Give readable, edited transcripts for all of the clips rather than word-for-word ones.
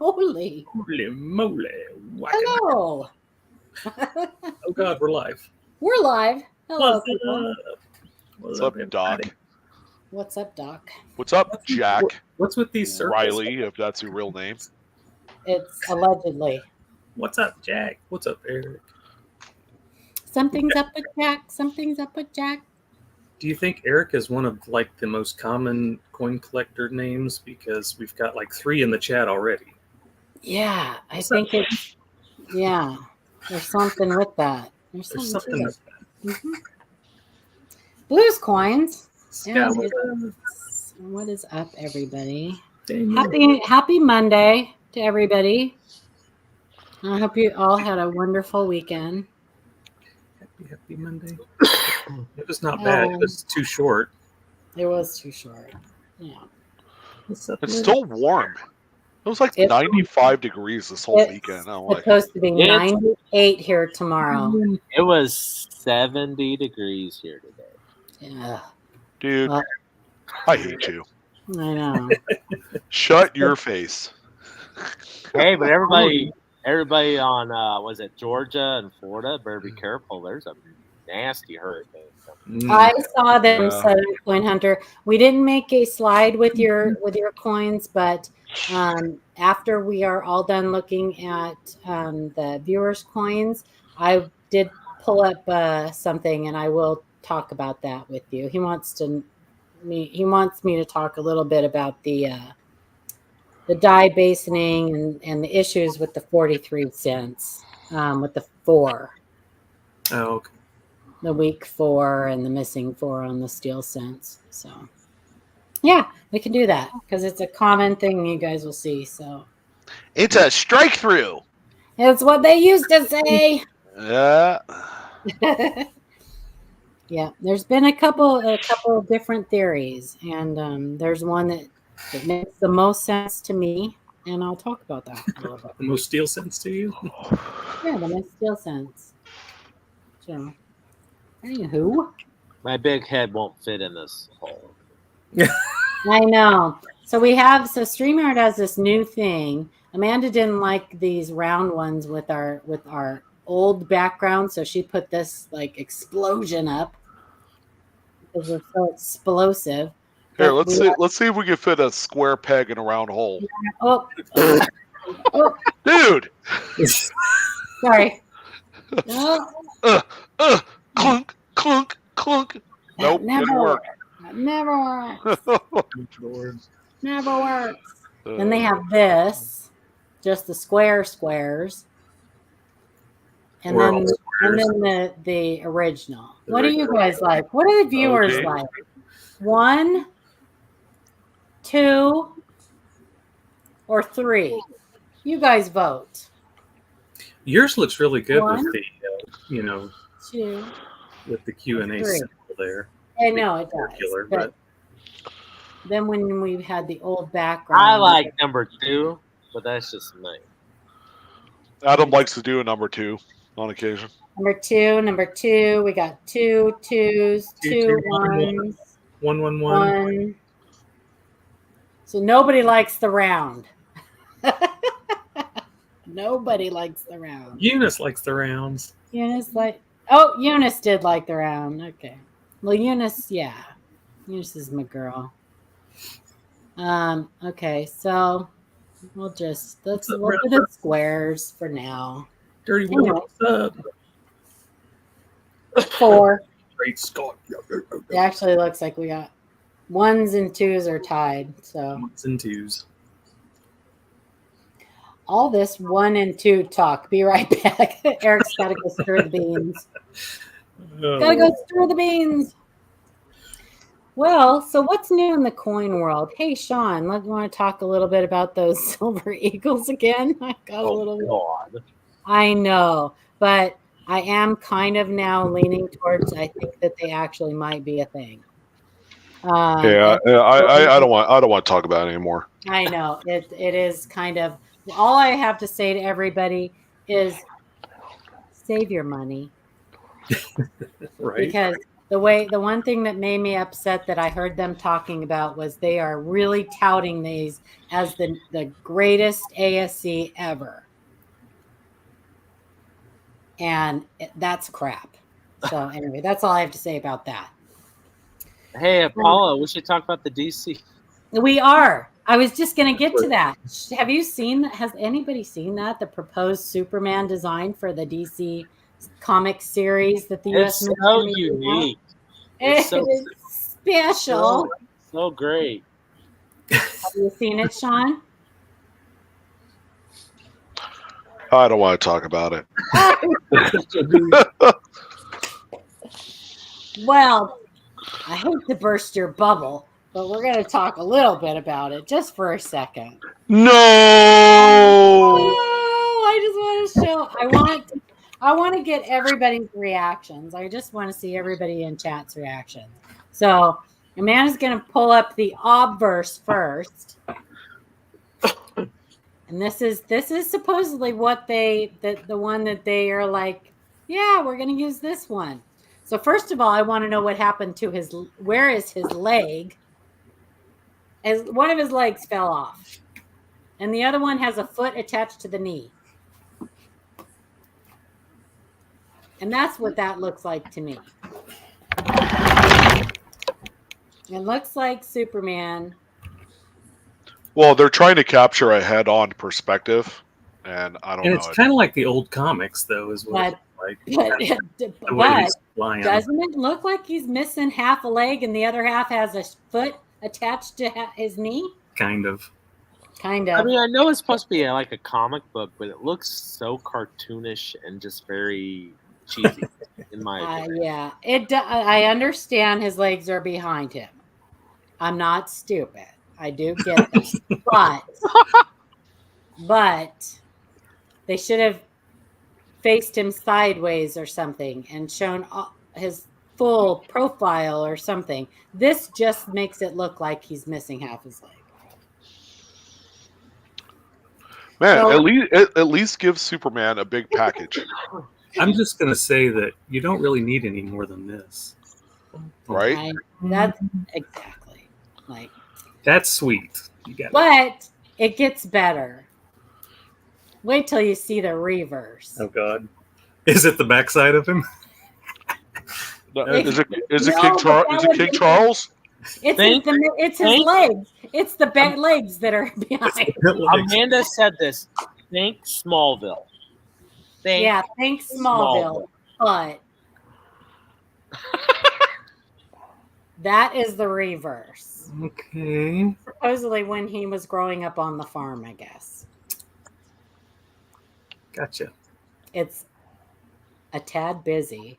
moly. Holy moly. Hello. Oh, God, we're live. We're live. Hello, What's people. up? What's up, Doc? What's up, Doc? What's up, Jack? What's with these circles? Riley, if that's your real name. It's allegedly. What's up, Jack? What's up, Eric? Something's up with Jack. Something's up with Jack. Do you think Eric is one of like the most common coin collector names? Because we've got like 3 in the chat already. Yeah, I think it's. Yeah, there's something with that. There's something with that. Mm-hmm. Blues coins. Scout. What is up, everybody? Dang. Happy Monday to everybody. I hope you all had a wonderful weekend. Happy Monday. It was not bad. It was too short. It was too short. Yeah. It's still warm. It was like 95 degrees this whole weekend. It's supposed to be 98 here tomorrow. It was 70 degrees here today. Yeah. Dude, I hate you. I know. Shut your face. Hey, but everybody on was it Georgia and Florida better be careful. There's a nasty hurricane. I saw them, Southern Coin Hunter. We didn't make a slide with your coins, but after we are all done looking at the viewers' coins, I did pull up something, and I will talk about that with you. He wants me to talk a little bit about the die basoning and the issues with the 43 cents with the 4. Oh, okay. The weak 4 and the missing 4 on the steel cents. So, yeah, we can do that because it's a common thing you guys will see. So, it's a strike through. It's what they used to say. Yeah. Yeah, there's been a couple of different theories, and there's one that makes the most sense to me, and I'll talk about that a little bit. The most steel sense to you? Yeah, the most steel sense. So, anywho, my big head won't fit in this hole. I know. So StreamYard has this new thing. Amanda didn't like these round ones with our old background, so she put this like explosion up because we're so explosive. Here, let's see if we can fit a square peg in a round hole. Oh. Dude. Sorry. No. Clunk, clunk, clunk. Nope, didn't work. Never works. Never works. Then they have this, just the squares, and then the original. What do you guys like? What do the viewers like? 1, 2, or 3? You guys vote. Yours looks really good 1, with the 2, with the Q&A symbol there. I know it does. But then when we had the old background, I like number 2, but that's just me. Adam likes to do a number 2 on occasion. Number two. We got 2 2s, 2 1s, 1 1 1. So nobody likes the round. Nobody likes the round. Eunice likes the rounds. Eunice did like the round. Okay. Well, Eunice, yeah. Eunice is my girl. Okay, so we'll do the squares for now. Dirty Willie, what's up? 4. Great Scott. It actually looks like we got 1s and 2s are tied. So 1s and 2s. All this 1 and 2 talk. Be right back. Eric's got to go stir the beans. Gotta go stir the beans. Well, so what's new in the coin world? Hey, Sean, you want to talk a little bit about those silver eagles again? I got a little. God. I know, but I am kind of now leaning towards. I think that they actually might be a thing. I don't want to talk about it anymore. I know it is kind of. All I have to say to everybody is save your money. Right. Because the one thing that made me upset that I heard them talking about was they are really touting these as the greatest ASC ever. And that's crap. So anyway, that's all I have to say about that. Hey, Apollo, we should talk about the DC. We are. I was just going to get to that. Have you seen that? Has anybody seen that? The proposed Superman design for the DC comic series that the It's U.S. so unique. It's so special. So great. Have you seen it, Sean? I don't want to talk about it. Well, I hate to burst your bubble, but we're going to talk a little bit about it just for a second. No! Oh, I just want to show. I want to get everybody's reactions. I just want to see everybody in chat's reactions. So Amanda's going to pull up the obverse first. And this is supposedly what the one that they are like, yeah, we're going to use this one. So first of all, I want to know what happened to where is his leg? As one of his legs fell off. And the other one has a foot attached to the knee. And that's what that looks like to me. It looks like Superman. Well, they're trying to capture a head-on perspective, and I don't know. And it's kind of like the old comics, though, is what But flying. Doesn't it look like he's missing half a leg and the other half has a foot attached to his knee? Kind of. Kind of. I mean, I know it's supposed to be like a comic book, but it looks so cartoonish and just very cheesy, in my opinion. Yeah, I understand his legs are behind him. I'm not stupid. I do get that. But they should have faced him sideways or something and shown his full profile or something. This just makes it look like he's missing half his leg. Man, So, at least give Superman a big package, I'm just going to say that you don't really need any more than this. right? That's exactly like. That's sweet. You got it. But it gets better. Wait till you see the reverse. Oh God, is it the backside of him? Is it King Charles? It's his legs. It's the back legs that are behind. Amanda said this. Think Smallville. Think Smallville. But that is the reverse. Okay. Supposedly when he was growing up on the farm, I guess. Gotcha. It's a tad busy.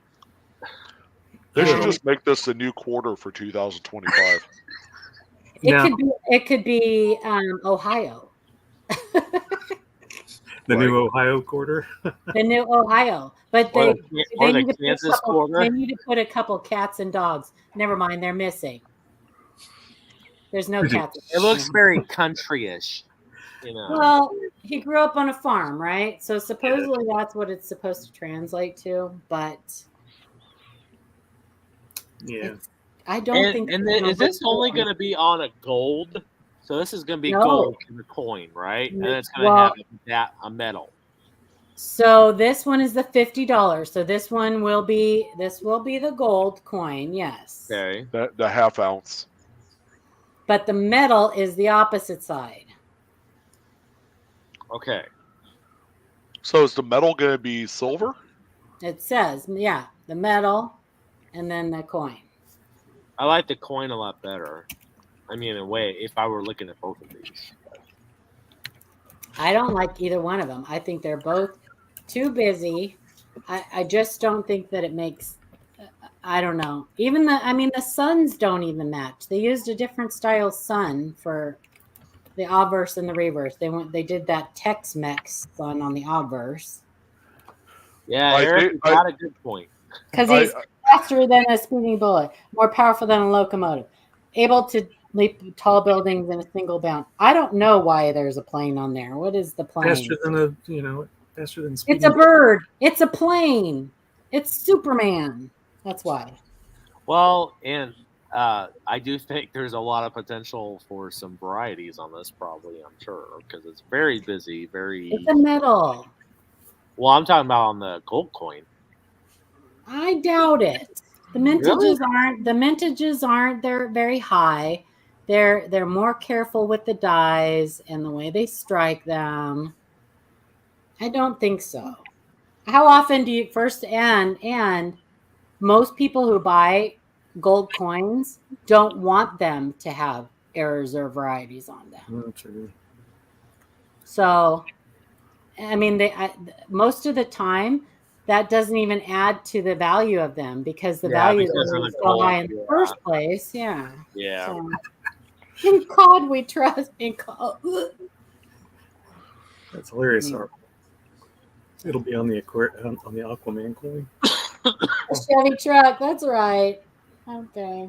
They should just make this the new quarter for 2025. It could be Ohio. The new Ohio quarter. The new Ohio, but they need to put a couple cats and dogs. Never mind, they're missing. There's no cats. It looks very country-ish. You know. Well, he grew up on a farm, right? So supposedly that's what it's supposed to translate to, but yeah, I don't think. And is this only going to be on a gold? So this is going to be gold in the coin, right? And it's going to have a metal. So this one is the $50. So this will be the gold coin, yes. Okay. The half ounce. But the metal is the opposite side. Okay. So is the metal going to be silver? It says, the metal and then the coin. I like the coin a lot better. I mean, in a way, if I were looking at both of these. I don't like either one of them. I think they're both too busy. I just don't think that it makes, I don't know. Even the suns don't even match. They used a different style sun for the obverse and the reverse. They did that Tex-Mex sun on the obverse. Yeah, Eric got a good point. Because he's faster than a speeding bullet, more powerful than a locomotive, able to leap tall buildings in a single bound. I don't know why there's a plane on there. What is the plane? Faster than speeding. It's a bird. It's a plane. It's Superman. That's why. Well, and I do think there's a lot of potential for some varieties on this, probably, I'm sure, because it's very busy, very... It's a metal. Well, I'm talking about on the gold coin. I doubt it. The mintages aren't they're very high. They're more careful with the dyes and the way they strike them. I don't think so. How often do you and most people who buy gold coins don't want them to have errors or varieties on them. Oh, true. So, I mean, most of the time that doesn't even add to the value of them because the value is so high in the first place. Yeah. Yeah. So, in God we trust. In God. That's hilarious. It'll be on the Aquaman coin. A Chevy truck. That's right. Okay.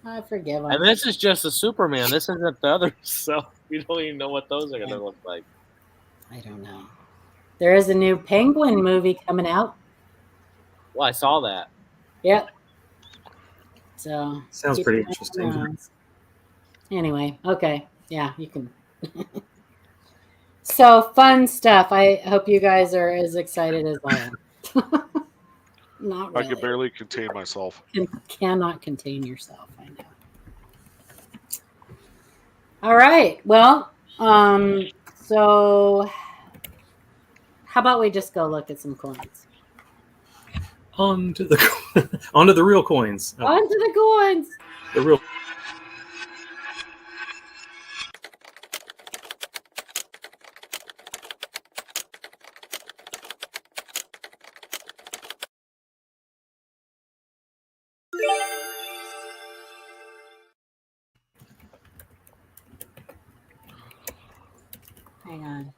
I forgive him. And this is just a Superman. This isn't the others, so we don't even know what those are going to look like. I don't know. There is a new Penguin movie coming out. Well, I saw that. Yep. So sounds pretty interesting. Anyway, okay. Yeah, you can. So fun stuff. I hope you guys are as excited as I am. Not really. I can barely contain myself. You cannot contain yourself. I know. All right. Well, so how about we just go look at some coins? Onto the real coins. Onto the coins. The real. Hang on.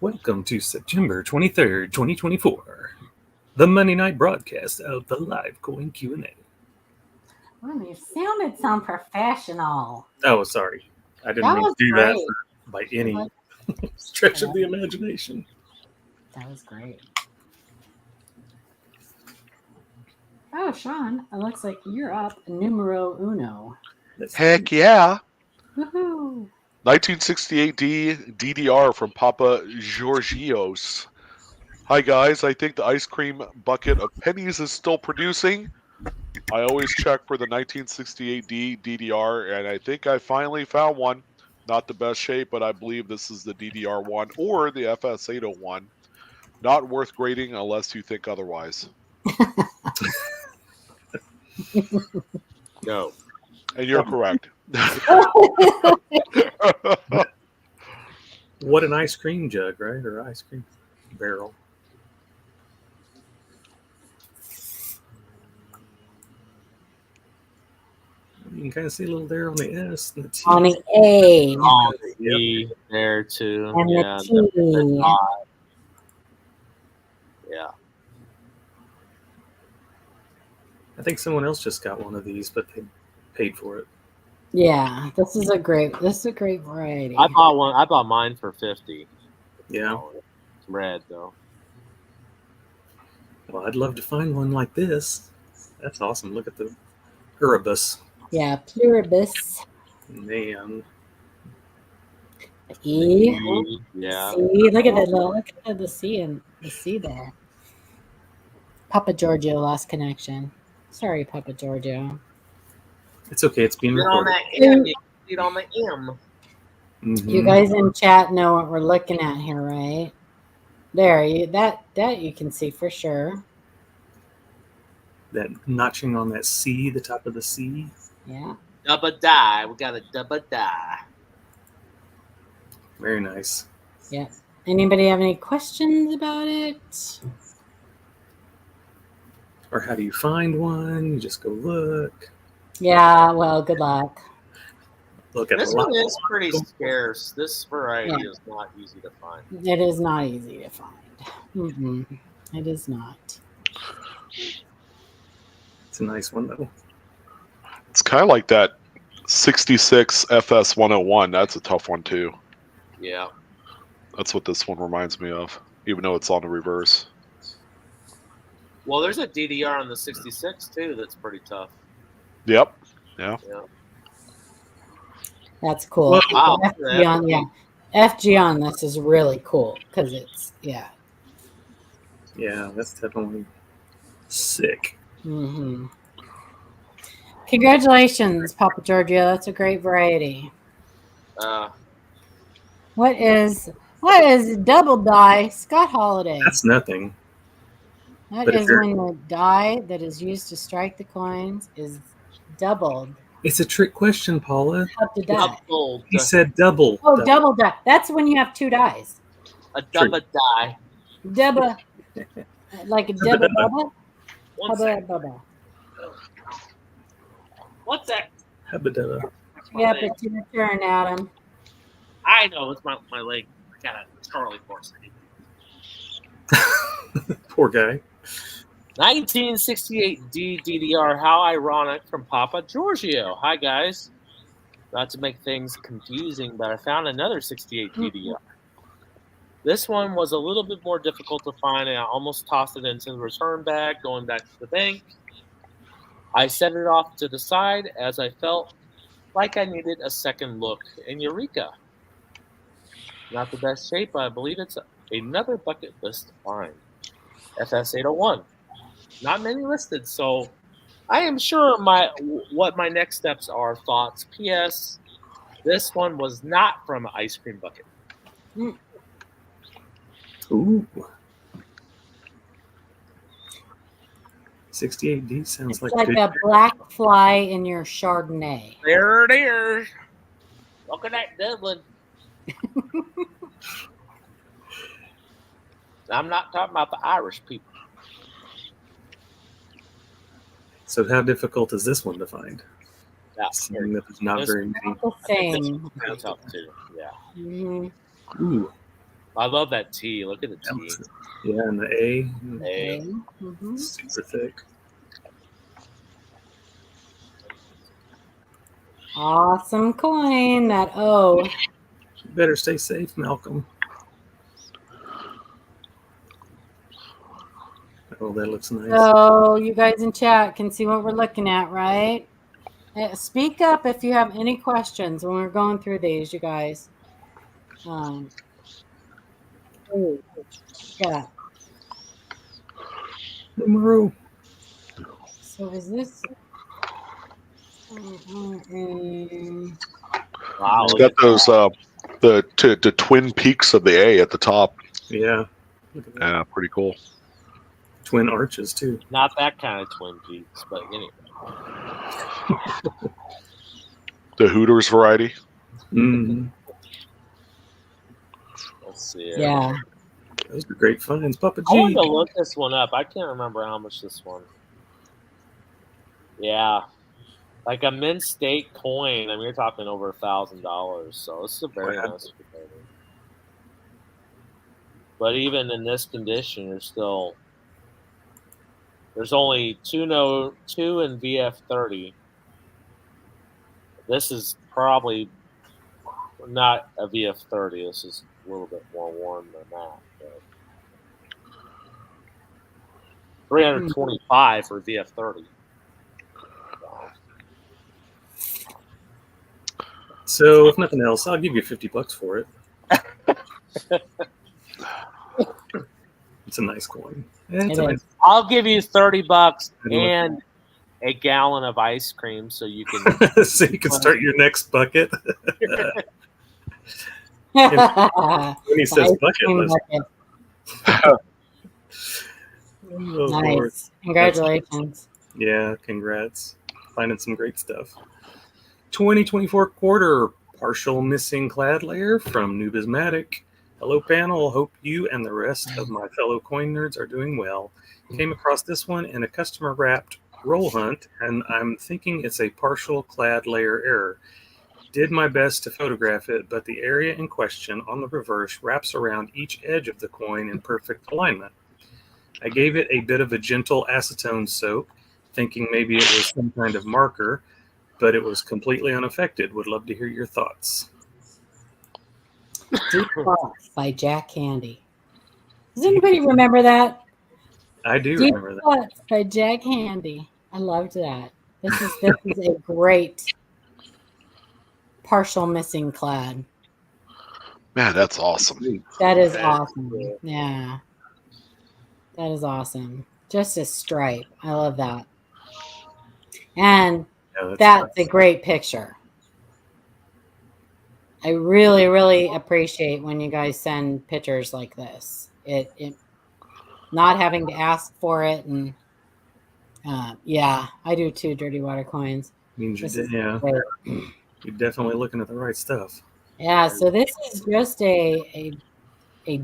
Welcome to September 23rd, 2024, the Monday night broadcast of the live coin Q&A. Oh, you sounded so professional. Oh, sorry. I didn't mean to do great. that by any stretch of the imagination. That was great. Oh, Sean, it looks like you're up numero uno. Heck yeah. Woohoo. 1968 DDR from Papa Georgios. Hi guys, I think the ice cream bucket of pennies is still producing. I always check for the 1968 DDR, and I think I finally found one. Not the best shape, but I believe this is the DDR1 or the FS801. Not worth grading unless you think otherwise. No. And you're correct. What an ice cream jug, right? Or ice cream barrel. You can kind of see a little there on the S and the T. On the A. On the E there too. And yeah, the T. Yeah. I think someone else just got one of these, but they paid for it. Yeah, this is a great variety. I bought one. I bought mine for $50. Yeah. It's red though. Well, I'd love to find one like this. That's awesome. Look at the Uribus. Yeah, pluribus. Man. E. Yeah. C. Look at the C and the C there. Papa Giorgio lost connection. Sorry, Papa Giorgio. It's okay. It's being recorded. Get on the M. Mm-hmm. You guys in chat know what we're looking at here, right? There, that you can see for sure. That notching on that C, the top of the C. Yeah. Double die. We got a double die. Very nice. Yeah. Anybody have any questions about it? Or how do you find one? You just go look. Yeah, well, good luck. Look at This the one lot. is pretty scarce. This variety is not easy to find. It is not easy to find. Mm-mm. It is not. It's a nice one, though. It's kind of like that 66 FS101. That's a tough one, too. Yeah. That's what this one reminds me of, even though it's on the reverse. Well, there's a DDR on the 66 too. That's pretty tough. Yep. Yeah. Yeah. That's cool. Well, Wow. FG on, yeah. FG on this is really cool because it's, yeah. Yeah, that's definitely sick. Mm-hmm. Congratulations, Papa Giorgio. That's a great variety. What is double die? Scott Holiday. That's nothing. That but if is you're- when the die that is used to strike the coins is doubled. It's a trick question, Paula. Up to die. Double. He said double. Oh, double die. That's when you have two dies. A double die. Dubba. Like a dubba bubba. One Hubba sec. bubba. What's that? Habadabba. Yep, it's your turn, Adam. I know. It's my leg. I got a Charlie horse. Poor guy. 1968 DDR. How ironic from Papa Giorgio. Hi, guys. Not to make things confusing, but I found another 68 DDR. This one was a little bit more difficult to find, and I almost tossed it into the return bag, going back to the bank. I set it off to the side as I felt like I needed a second look, and eureka. Not the best shape, but I believe it's another bucket list find. FS801. Not many listed, so I am sure what my next steps are. Thoughts. P.S. This one was not from an ice cream bucket. Ooh. 68D sounds It's like like good. a black fly in your Chardonnay. There it is. Look at that Dublin. I'm not talking about the Irish people. So how difficult is this one to find? Yeah, Seeing that there's not This- very many. The same. pretty tough too. Yeah, Mhm. Ooh. I love that T. Look at the that T. was- Yeah, and the A. Hey. Mhm. Super thick. Awesome coin. That O. You better stay safe, Malcolm. Oh, that looks nice. So you guys in chat can see what we're looking at, right? Speak up if you have any questions when we're going through these, you guys. Yeah. Numero. So is this? Wow. It's look got at those the twin peaks of the A at the top. Yeah. Look at that. Yeah, pretty cool. Twin arches, too. Not that kind of Twin Peaks, but anyway. The Hooters variety. Mm. Let's see. Yeah. Those are great finds. Papa I wanted G. to look this one up. I can't remember how much this one. Yeah. Like a mint state coin. I mean, you're talking over $1,000. So this is a very Wow. nice coin. But even in this condition, you're still. There's only two in VF30. This is probably not a VF30. This is a little bit more worn than that. But 325 for VF30. So, if nothing else, I'll give you $50 for it. It's a nice coin. Yeah, it's It a is. nice. I'll give you $30 I don't and a gallon of ice cream so you can. So you can start your next bucket. When When he says bucket list. Oh, Lord. Nice. Congratulations. Yeah, congrats. Finding some great stuff. 2024 quarter partial missing clad layer from Numismatic. Hello, panel. Hope you and the rest of my fellow coin nerds are doing well. Came across this one in a customer wrapped roll hunt, and I'm thinking it's a partial clad layer error. Did my best to photograph it, but the area in question on the reverse wraps around each edge of the coin in perfect alignment. I gave it a bit of a gentle acetone soak, thinking maybe it was some kind of marker, but it was completely unaffected. Would love to hear your thoughts. Deep Thoughts by Jack Candy. Does anybody remember that? I do Deep remember that. Thoughts by Jack Handy. I loved that. This is a great partial missing clad. Man, that's awesome. That is That is awesome. cool. Yeah. That is awesome. Just a stripe. I love that. And Yeah, that's a great picture. I really, really appreciate when you guys send pictures like this. It not having to ask for it, and yeah, I do too. Dirty water coins. means This you is did, yeah. great. You're definitely looking at the right stuff. Yeah, so this is just a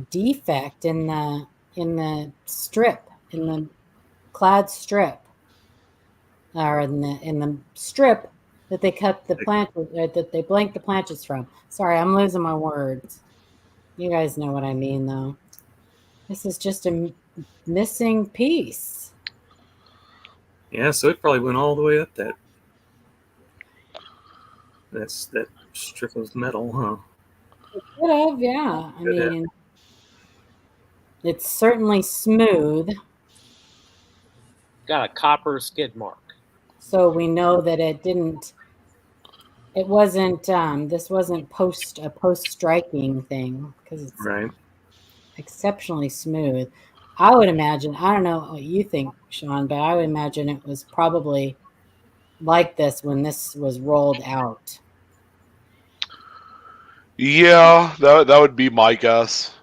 defect in the strip, in the clad strip, or in the strip that they cut the plant, that they blank the planches from. Sorry, I'm losing my words. You guys know what I mean, though. This is just a missing piece. Yeah, so it probably went all the way up that strip of metal, huh? It could have, yeah. I mean, it's certainly smooth, Got a copper skid mark. so we know that it didn't. It wasn't. This wasn't a post striking thing, because it's Right. exceptionally smooth. I would imagine. I don't know what you think, Sean, but I would imagine it was probably like this when this was rolled out. Yeah, that would be my guess.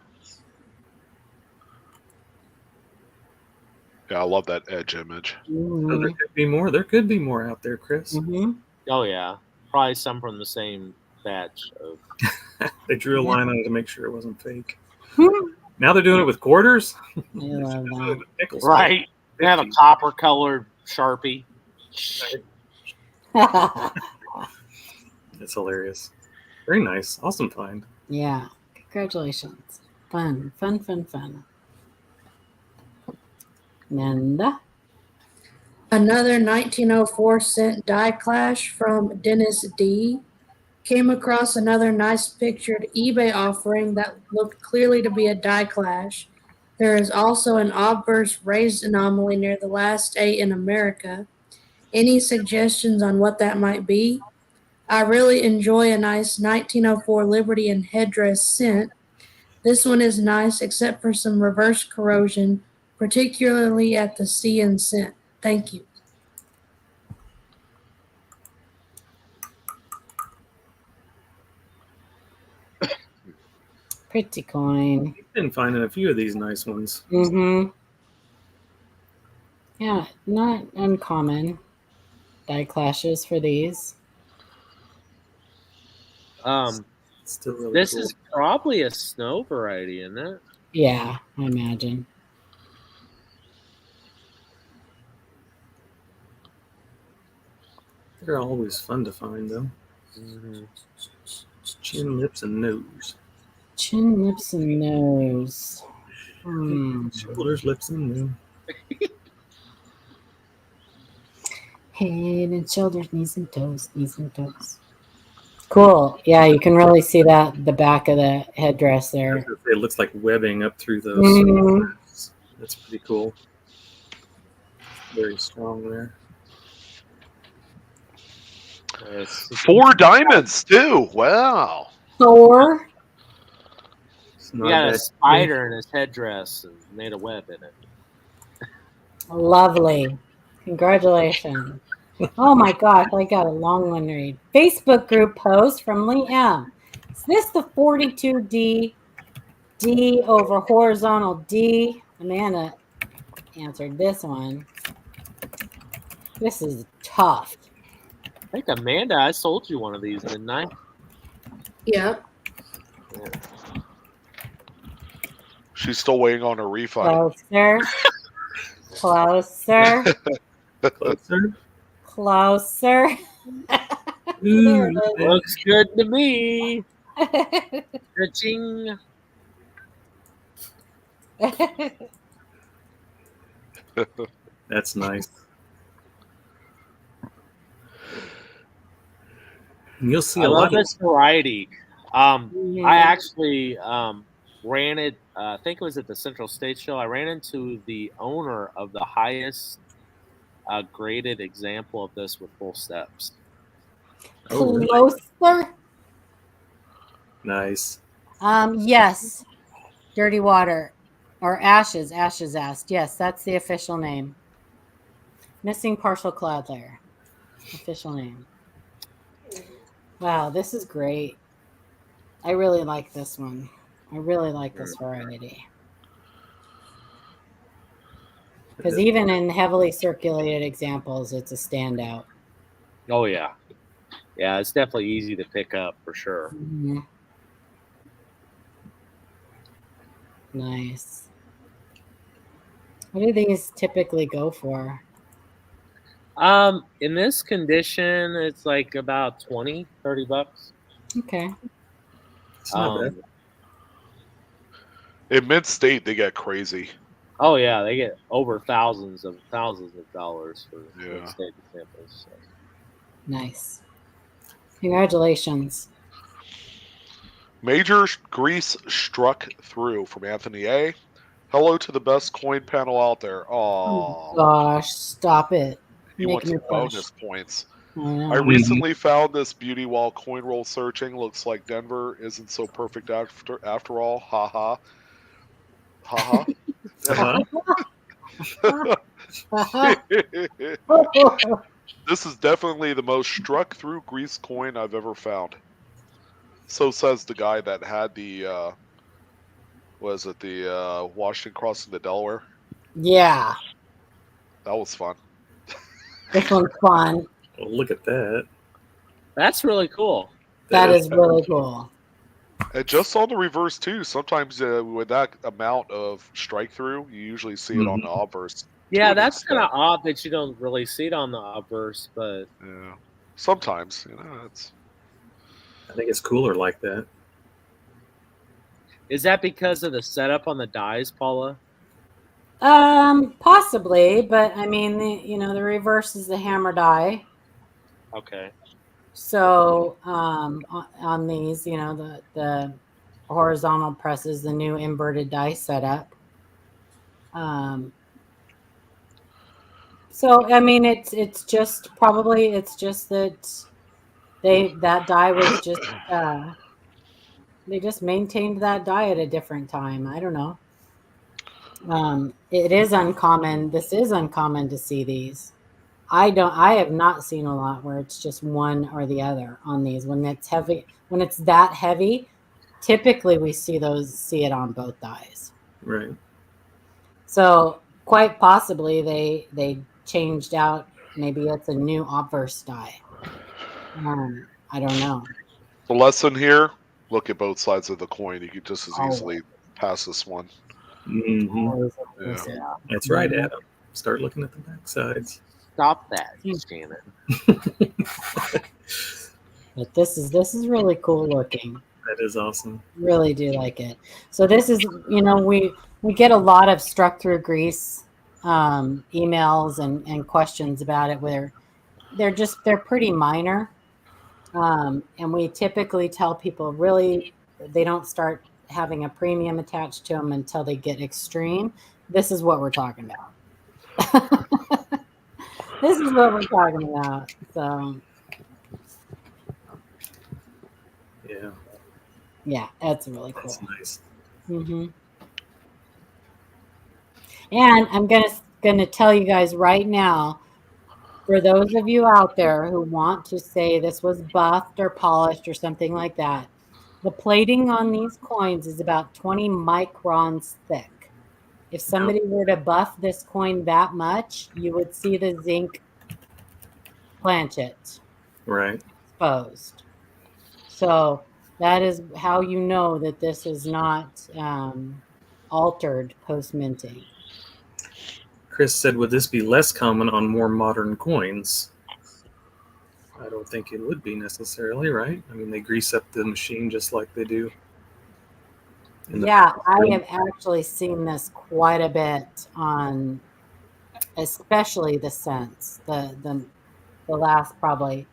Yeah, I love that edge image. Mm-hmm. So there could be more. There could be more out there, Chris. Mm-hmm. Oh yeah, probably some from the same batch of. They drew a line on it to make sure it wasn't fake. Now they're doing it with quarters. I love that. Nickels. Right. They have a copper colored Sharpie. That's hilarious. Very nice. Awesome find. Yeah. Congratulations. Fun. Nanda. Another 1904 cent die clash from Dennis D. Came across another nice pictured eBay offering that looked clearly to be a die clash. There is also an obverse raised anomaly near the last A in America. Any suggestions on what that might be? I really enjoy a nice 1904 Liberty and headdress scent. This one is nice except for some reverse corrosion, particularly at the C and scent. Thank you. Pretty coin. You've been finding a few of these nice ones. Mm-hmm. Yeah, not uncommon die clashes for these. Still really This cool. is probably a snow variety, isn't it? Yeah, I imagine. They're always fun to find, though. Mm-hmm. Chin, lips, and nose. Chin, lips, and nose. Shoulders, lips, and nose. Head and shoulders, knees and toes, knees and toes. Cool. Yeah, you can really see that the back of the headdress there. It looks like webbing up through those. Mhm. That's pretty cool. Very strong there. 4 diamonds too. Wow. Thor. It's He not got a bad. spider in his headdress and made a web in it. Lovely. Congratulations. Oh my gosh, I got a long one to read. Facebook group post from Lee M. Is this the 42D D over horizontal D? Amanda answered this one. This is tough. I think Amanda, I sold you one of these, didn't I? Yep. She's still waiting on her refund. Closer. Closer. Closer. Closer. Ooh, There it is. Looks good to me. Cha-ching. that's nice. And you'll see I a love lot of this variety. I actually ran it. I think it was at the Central State Show. I ran into the owner of the highest graded example of this with full steps. Oh, really? Closer. Nice. Yes. Dirty water or ashes. Ashes asked. Yes, that's the official name. Missing partial cloud layer. Official name. Wow, this is great. I really like this one. I really like this variety. Because even in heavily circulated examples, it's a standout. Oh yeah, yeah. It's definitely easy to pick up for sure. Mm-hmm. Nice. What do these typically go for? In this condition, it's like about $20, $30. Okay. It's not bad. In mid-state, they get crazy. Oh yeah, they get over thousands of dollars for Yeah. state examples. So. Nice. Congratulations. Major grease struck through from Anthony A. Hello to the best coin panel out there. Oh Oh, gosh, stop it. he Make wants me bonus blush. points. I know. I recently found this beauty while coin roll searching. Looks like Denver isn't so perfect after all. Ha ha. Ha ha. This is definitely the most struck through grease coin I've ever found. So says the guy that had the Washington crossing the Delaware. Yeah, That was fun. this one's fun. Well, look at that. That's really cool. That is kind of really cool. cool. And just on the reverse too. Sometimes with that amount of strike through, you usually see it on the obverse. Yeah, an that's extent. kind of odd that you don't really see it on the obverse, but Yeah. Sometimes, it's. I think it's cooler like that. is that because of the setup on the dies, Paula? Possibly, but I mean, the reverse is the hammer die. Okay. So on these, the horizontal presses, the new inverted die setup. So I mean, it's just that that die was just they just maintained that die at a different time. I don't know. It is uncommon. This is uncommon to see these. I have not seen a lot where it's just one or the other on these. When it's heavy, when it's that heavy, typically we see it on both dies. Right. So quite possibly they changed out. Maybe it's a new obverse die. I don't know. The lesson here: look at both sides of the coin. You could just as Always. easily pass this one. Mm-hmm. Always look Yeah. this out. That's right, Adam. Start looking at the back sides. Stop that, Shannon. But this is really cool looking. That is awesome. Really do like it. So this is, we get a lot of struck through grease emails and questions about it where they're pretty minor. And we typically tell people really they don't start having a premium attached to them until they get extreme. This is what we're talking about. This is what we're talking about. So yeah, that's really cool. That's nice. Mm-hmm. And I'm gonna tell you guys right now, for those of you out there who want to say this was buffed or polished or something like that, the plating on these coins is about 20 microns thick. If somebody were to buff this coin that much, you would see the zinc planchet exposed. So that is how you know that this is not altered post-minting. Chris said, would this be less common on more modern coins? I don't think it would be necessarily, right? I mean, they grease up the machine just like they do. Yeah, I have actually seen this quite a bit on, especially the cents, the last probably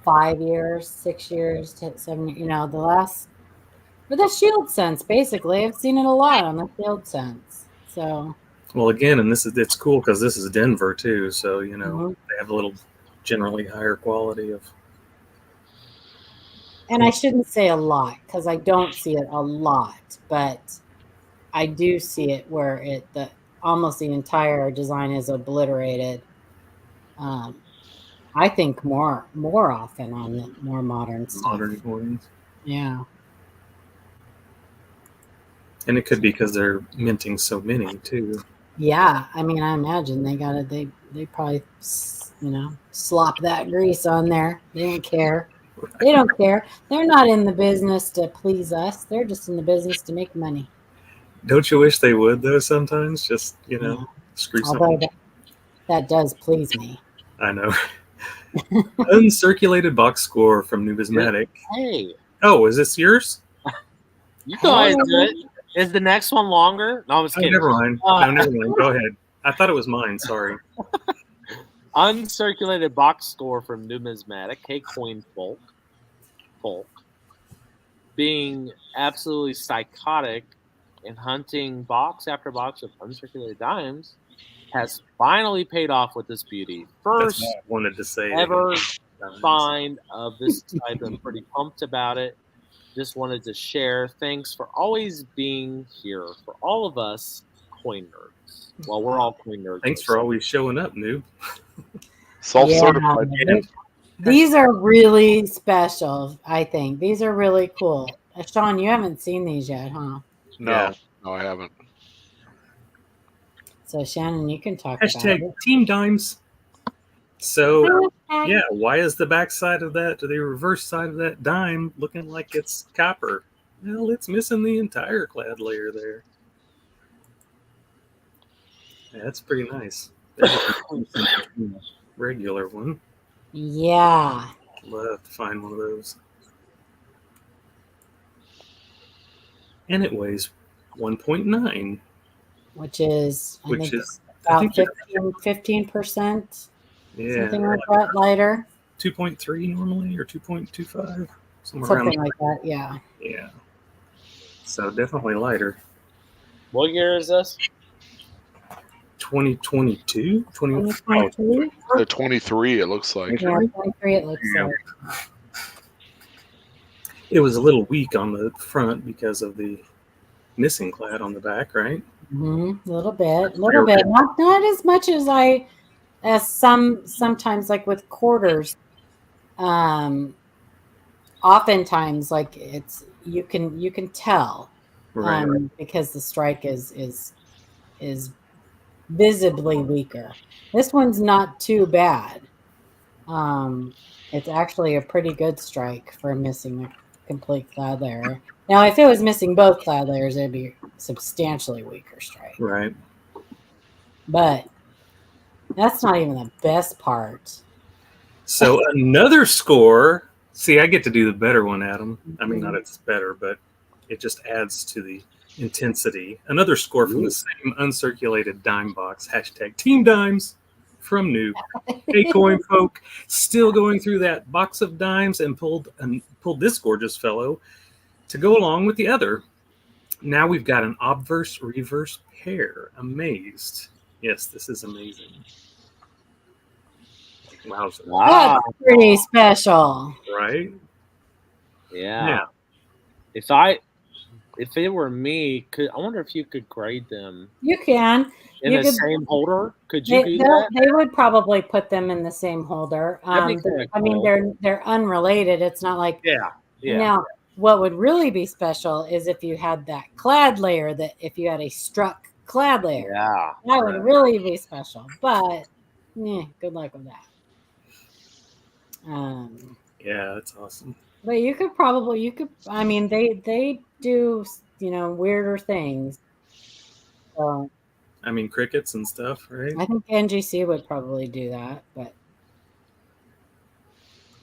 5 years, 6 years, 7 years, the last But the shield sense, basically, I've seen it a lot on the shield sense. So. Well, again, and it's cool because this is Denver too, so you know Mhm. they have a little generally higher quality of. And I shouldn't say a lot because I don't see it a lot, but I do see it where almost the entire design is obliterated. I think more often on the more modern stuff. Modern coins. Yeah. And it could be because they're minting so many too. Yeah, I mean, I imagine they probably, slop that grease on there. They don't care. They don't care. They're not in the business to please us. They're just in the business to make money. Don't you wish they would though? Sometimes, just Yeah. screw Although something. that does please me. I know. Uncirculated box score from Numismatic. Hey, Oh, is this yours? you guys do it. Is the next one longer? No, I was Oh, kidding. never mind. No, never mind. Go ahead. I thought it was mine. Sorry. Uncirculated box score from Numismatic. K-Coin Folk. Being absolutely psychotic and hunting box after box of uncirculated dimes has finally paid off with this beauty. That's First what I wanted to say. ever find of this type. I'm pretty pumped about it. Just wanted to share. Thanks for always being here for all of us coin nerds. Well, we're all coin nerds. Thanks for always showing up, noob. Self-certified. Yeah, these are really special, I think. These are really cool. Sean, you haven't seen these yet, huh? No, I haven't. So, Shannon, you can talk about Hashtag it. Team Dimes. So, yeah, why is the back side of that, or the reverse side of that dime looking like it's copper? Well, it's missing the entire clad layer there. Yeah, that's pretty nice. Regular one. Yeah. Love to find one of those. And it weighs 1.9. Which is, I think, I think about 15%. Yeah, Something like that, lighter. 2.3 normally, or 2.25. Something like that, yeah. Yeah. So definitely lighter. What year is this? 2022? 2022? 23, it looks like. Yeah, 23 it looks like. It was a little weak on the front because of the missing clad on the back, right? Mm-hmm. A little bit. Not as much as sometimes, like with quarters. Oftentimes, like you can tell, Right. because the strike is visibly weaker. This one's not too bad. It's actually a pretty good strike for missing a complete clad layer. Now, if it was missing both clad layers, it'd be substantially weaker strike. Right. But that's not even the best part. So another score. See, I get to do the better one, Adam. I mean, not it's better, but it just adds to the intensity. Another score from the same uncirculated dime box. Hashtag Team Dimes from Noob. K-Coin Folk still going through that box of dimes and pulled this gorgeous fellow to go along with the other. Now we've got an obverse reverse pair. Amazed. Yes, this is amazing. Wowza. Wow. That's pretty special. Right? Yeah. If it were me, I wonder if you could grade them You can. in the same holder. Could you do that? They would probably put them in the same holder. That'd be kinda I mean, cool. they're unrelated. It's not like Yeah. Now, what would really be special is if you had that clad layer. That if you had a struck clad layer, Yeah. that would really be special. But good luck with that. Yeah, that's awesome. But I mean, they do, weirder things. So I mean, crickets and stuff, right? I think NGC would probably do that, but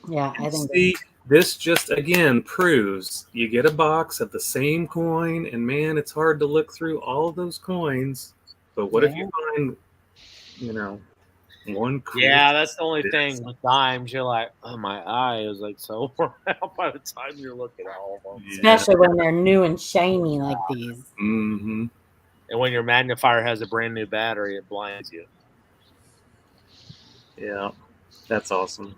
yeah, I think. See, this just again proves you get a box of the same coin, and man, it's hard to look through all of those coins. But what if you find, One cool. Yeah, that's the only thing with dimes. You're like, oh, my eye is like so worn out by the time you're looking at all of them. Yeah. Especially when they're new and shiny like these. Mm-hmm. And when your magnifier has a brand new battery, it blinds you. Yeah, that's awesome.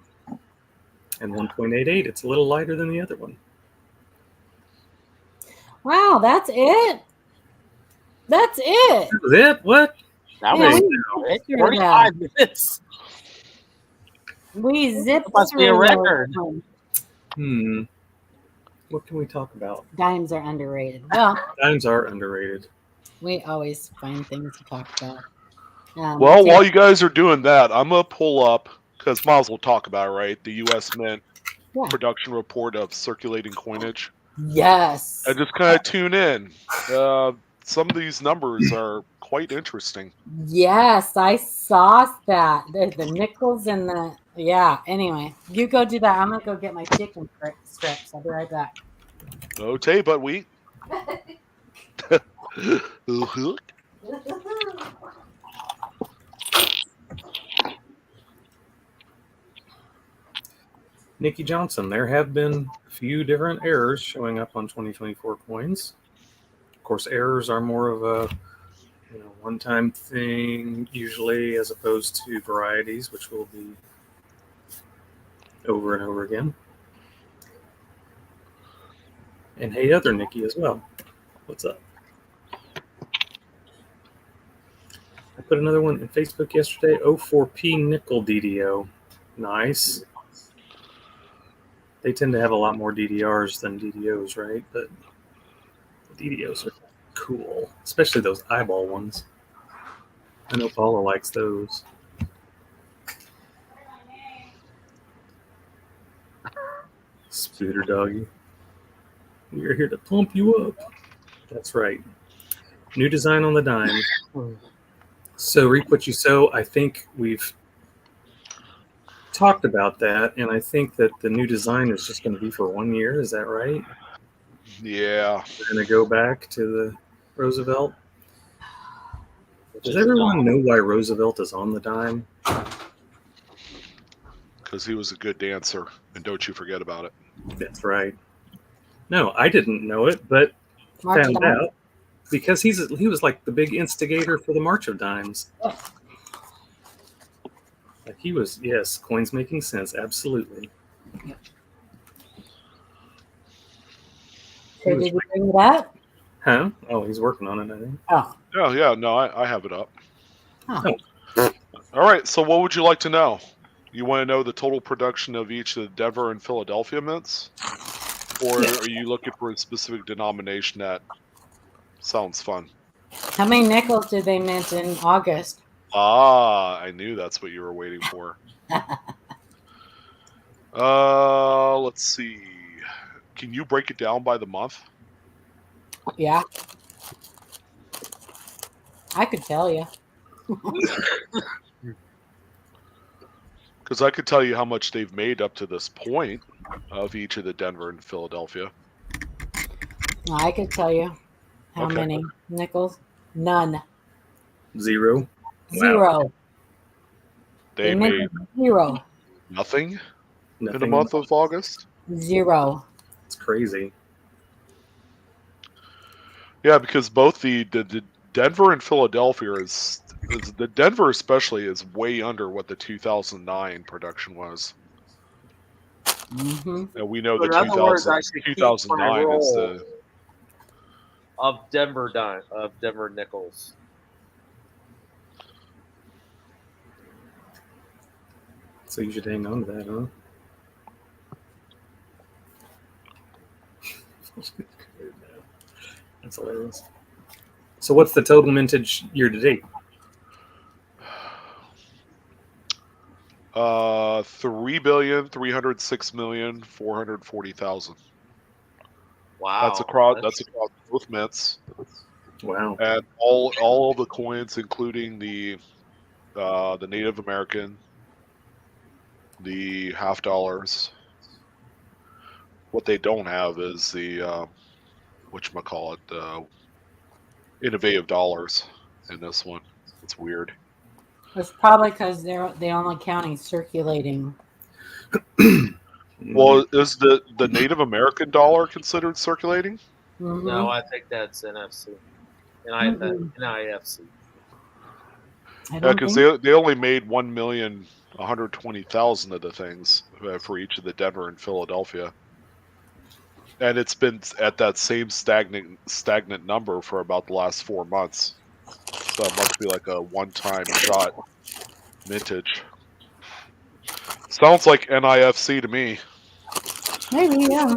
And 1.88, it's a little lighter than the other one. Wow, that's it. That's it. That was it? What? That Yeah, was we it. through 45 minutes. We zipped That must be a through record. those. What can we talk about? Dimes are underrated. Well, Dimes are underrated. we always find things to talk about. Well, while you guys are doing that, I'm going to pull up, because might as well talk about it, right? The U.S. Mint production report of circulating coinage. Yes. And just kind of tune in. Some of these numbers are quite interesting. Yes, I saw that. The nickels and the, yeah. Anyway, you go do that. I'm going to go get my chicken strips. I'll be right back. Okay, but we. Nikki Johnson, there have been a few different errors showing up on 2024 coins. Of course, errors are more of a one-time thing usually, as opposed to varieties, which will be over and over again. And hey, other Nikki as well. What's up? I put another one in Facebook yesterday. 04P nickel DDO. Nice. They tend to have a lot more DDRs than DDOs, right? But the DDOs are cool, especially those eyeball ones. I know Paula likes those. Scooter doggy. We're here to pump you up. That's right. New design on the dime. So reap what you sow. I think we've talked about that, and I think that the new design is just going to be for 1 year. Is that right? Yeah. We're going to go back to the Roosevelt. Does everyone know why Roosevelt is on the dime? Because he was a good dancer, and don't you forget about it. That's right. No, I didn't know it, but found out because he was like the big instigator for the March of Dimes. Like he was, yes, coins making sense, absolutely. Yeah. So did you bring it up? Huh? Oh, he's working on it, I think. Oh. Oh, yeah, no, I have it up. Oh. All right, so what would you like to know? You want to know the total production of each of the Denver and Philadelphia mints? Or are you looking for a specific denomination that sounds fun? How many nickels did they mint in August? Ah, I knew that's what you were waiting for. Let's see. Can you break it down by the month? Yeah. I could tell you. Because I could tell you how much they've made up to this point of each of the Denver and Philadelphia. I could tell you how many nickels. None. Zero. Zero. Wow. They made zero. Nothing in the month of August? Zero. It's crazy. Yeah, because both the Denver and Philadelphia is the Denver especially is way under what the 2009 production was. Mm-hmm. And we know So the in other words, I should 2009 keep my is roll the of Denver nickels. So you should hang on to that, huh? That's hilarious. So what's the total mintage year to date? 3,306,440,000. Wow. That's across both mints. Wow. And all the coins, including the Native American, the half dollars. What they don't have is the whatchamacallit, innovative dollars in this one. It's weird. It's probably because they only counting circulating. Well, is the Native American dollar considered circulating? Mhm. No, I think that's NFC. Mm-mm. NIFC. I Yeah, don't because think. they only made 1,120,000 of the things for each of the Denver and Philadelphia, and it's been at that same stagnant number for about the last 4 months. So it must be like a one-time shot mintage. Sounds like NIFC to me. Maybe, yeah.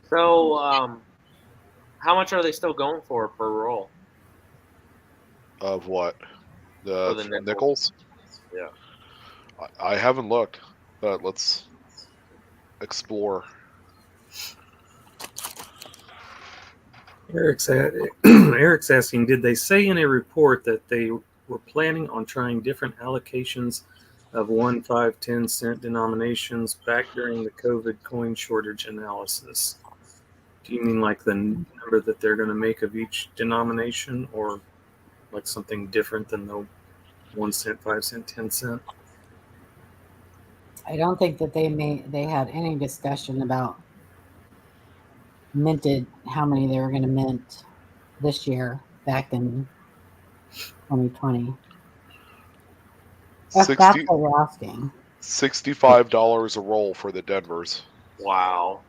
So, how much are they still going for per roll? Of what? For The the nickels. nickels? Yeah. I haven't looked, but let's explore. Eric's asking, did they say in a report that they were planning on trying different allocations of 1, 5, 10 cent denominations back during the COVID coin shortage analysis? Do you mean like the number that they're going to make of each denomination, or like something different than the 1 cent, 5 cent, 10 cent? I don't think that they had any discussion about minted how many they were going to mint this year back in 2020. If that's 60, what you're asking. $65 a roll for the Denvers, Wow.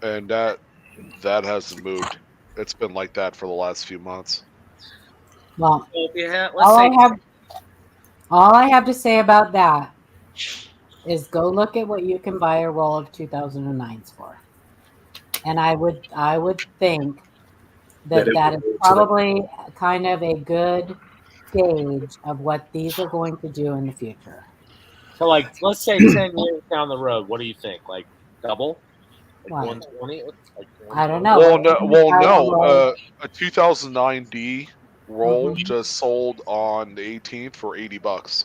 and that hasn't moved. It's been like that for the last few months. Well, So if you had, all I have to say about that is go look at what you can buy a roll of 2009s for. And I would think that is probably kind of a good gauge of what these are going to do in the future. So, like, let's say 10 years down the road, what do you think? Like double? Like What? 120? Like I don't know. No. A 2009 D roll Mhm. just sold on the 18th for $80.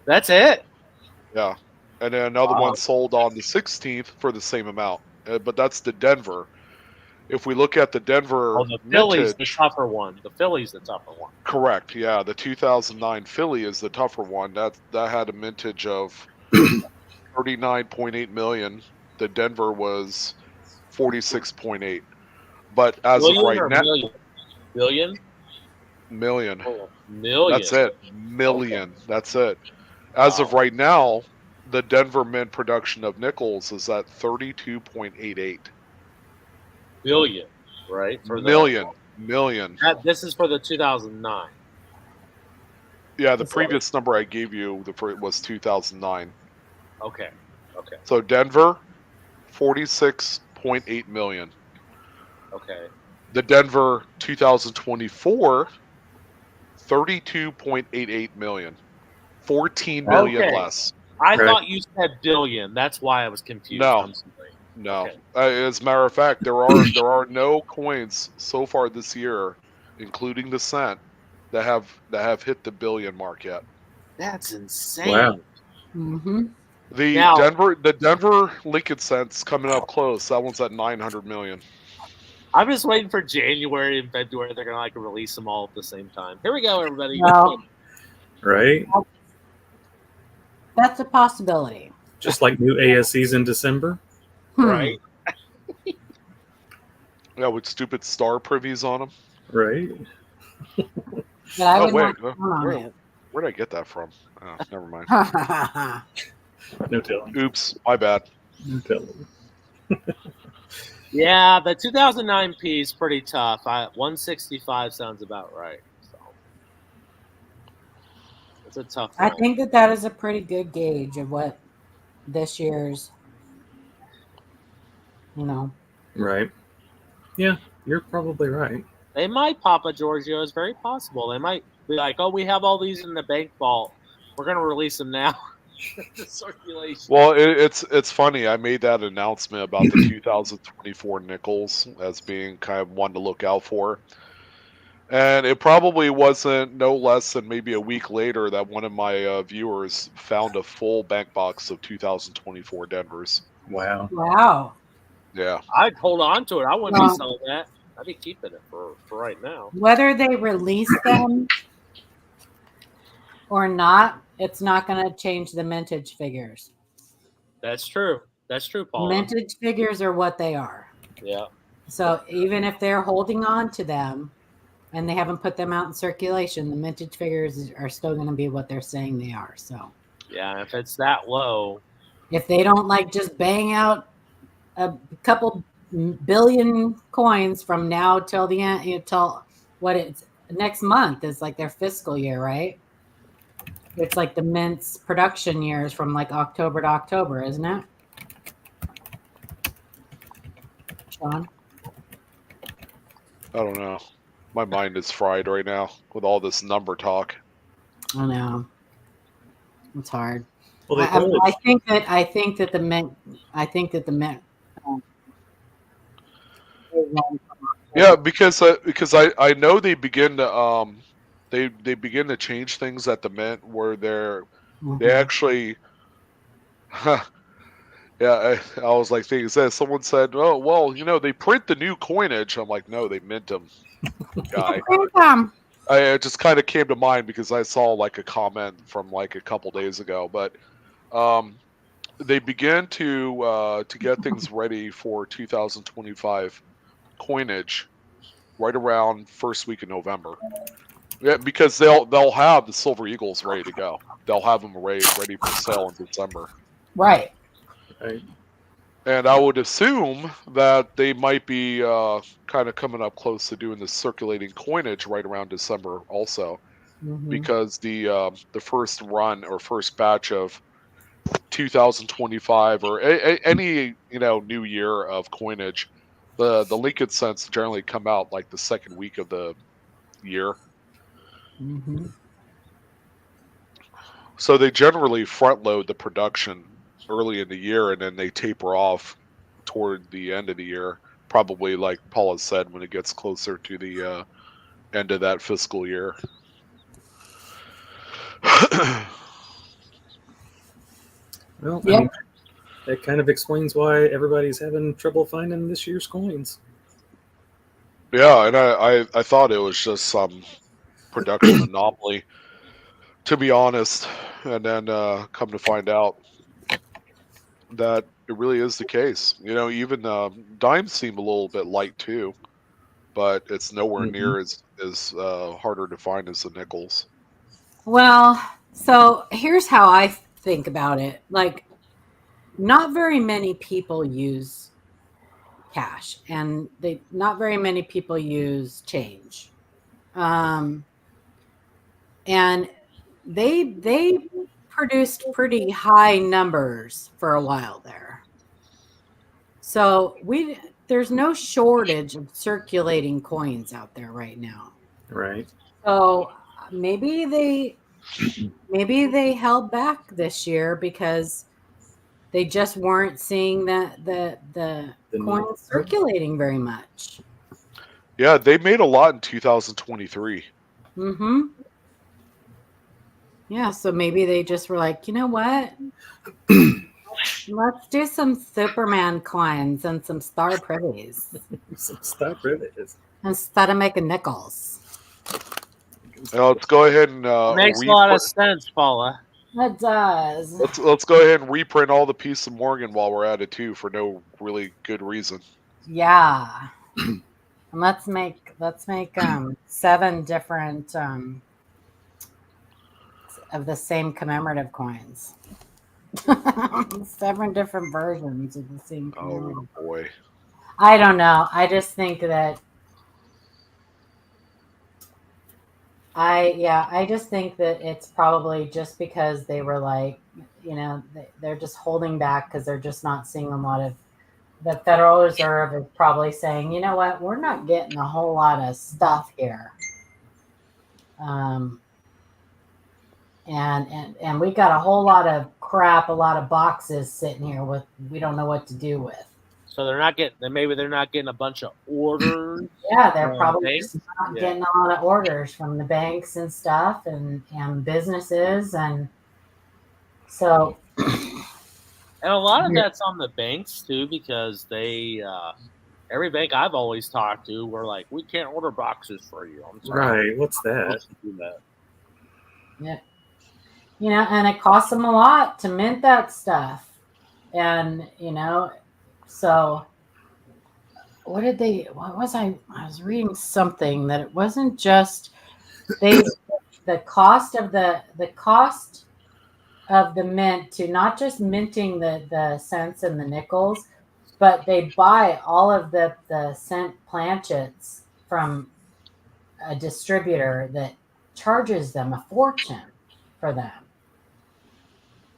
That's it? Yeah, and then another Wow. one sold on the 16th for the same amount. But that's the Denver. If we look at the Denver Oh, the Philly's the mintage, tougher one. The Philly's the tougher one. correct? Yeah, the 2009 Philly is the tougher one. That had a mintage of 39.8 million. The Denver was 46.8. But as Billion of right or now, million? Billion? million. Oh, million. That's it. Million. Okay. That's it. As of right now, the Denver mint production of nickels is at 32.88 billion, right? For million. This is for the 2009. Yeah, the previous number I gave you was 2009. Okay. So Denver, 46.8 million. Okay. The Denver 2024, 32.88 million. 14 million less. I thought you said billion. That's why I was confused. No. Okay. As a matter of fact, there are no coins so far this year, including the cent, that have hit the billion mark yet. That's insane. Wow. Mm-hmm. The Denver Lincoln cent's coming up close. That one's at 900 million. I'm just waiting for January and February. They're gonna release them all at the same time. Here we go, everybody. Well, right. That's a possibility. Just like new ASCs in December. Right. Yeah, with stupid star privies on them. Right. But I would where did I get that from? Oh, never mind. No telling. Oops, my bad. No telling. Yeah, the 2009 P is pretty tough. 165 sounds about right. So it's a tough one. I think that is a pretty good gauge of what this year's, Right. Yeah, you're probably right. They might, Papa Giorgio. It's very possible. They might be like, oh, we have all these in the bank vault. We're going to release them now. The circulation. Well, it's funny. I made that announcement about the 2024 nickels as being kind of one to look out for. And it probably wasn't no less than maybe a week later that one of my viewers found a full bank box of 2024 Denvers. Wow. Yeah. I'd hold on to it. I wouldn't be selling that. I'd be keeping it for right now. Whether they release them or not, it's not going to change the mintage figures. That's true. That's true, Paula. Mintage figures are what they are. Yeah. So even if they're holding on to them and they haven't put them out in circulation, the mintage figures are still going to be what they're saying they are. So Yeah, if it's that low, if they don't like just bang out a couple billion coins from now till the end, till what it's next month is like their fiscal year, right? It's like the mint's production years from like October to October, isn't it? Sean? I don't know. My mind is fried right now with all this number talk. I know. It's hard. Well, they I think that the mint. Yeah, because I know they begin to they begin to change things at the mint where they actually yeah, I was like thinking that someone said, oh well, they print the new coinage. I'm like, no, they mint them, guy. It just kind of came to mind because I saw like a comment from like a couple days ago, but they begin to get things ready for 2025 coinage right around first week of November. Yeah, because they'll have the Silver Eagles ready to go. They'll have them ready for sale in December. Right. Right. And I would assume that they might be kind of coming up close to doing the circulating coinage right around December also, because the first run or first batch of 2025 or any new year of coinage, the Lincoln cents generally come out like the second week of the year. So they generally front load the production early in the year, and then they taper off toward the end of the year, probably like Paula said, when it gets closer to the end of that fiscal year. Well, I mean, that kind of explains why everybody's having trouble finding this year's coins. Yeah, and I thought it was just some production anomaly, to be honest, and then come to find out that it really is the case. Even dimes seem a little bit light too, but it's nowhere near as harder to find as the nickels. Well, so here's how I think about it. Like, not very many people use cash, and not very many people use change. And they produced pretty high numbers for a while there. So there's no shortage of circulating coins out there right now. Right. So maybe they held back this year because they just weren't seeing the coins circulating very much. Yeah, they made a lot in 2023. Yeah, so maybe they just were like, you know what? Let's do some Superman coins and some Star Privies. Some Star Privies. Instead of making nickels. Let's go ahead and makes a lot of sense, Paula. It does. Let's go ahead and reprint all the Piece of Morgan while we're at it too, for no really good reason. Yeah. And let's make 7 different of the same commemorative coins. 7 different versions of the same commemorative. Oh boy. I don't know. I just think that I just think that it's probably just because they were like, they're just holding back because they're just not seeing a lot of. The Federal Reserve is probably saying, you know what, we're not getting a whole lot of stuff here. And we got a whole lot of crap, a lot of boxes sitting here with we don't know what to do with. So they're not getting a bunch of orders. Yeah, they're probably just not getting a lot of orders from the banks and stuff and businesses, and so. And a lot of that's on the banks too, because they every bank I've always talked to were like, we can't order boxes for you. I'm sorry. Right. What's that? Yeah. you know, and it costs them a lot to mint that stuff. And, you know, so what was I was reading something that it wasn't just the cost of the mint to not just minting the cents and the nickels, but they buy all of the cent planchets from a distributor that charges them a fortune for them.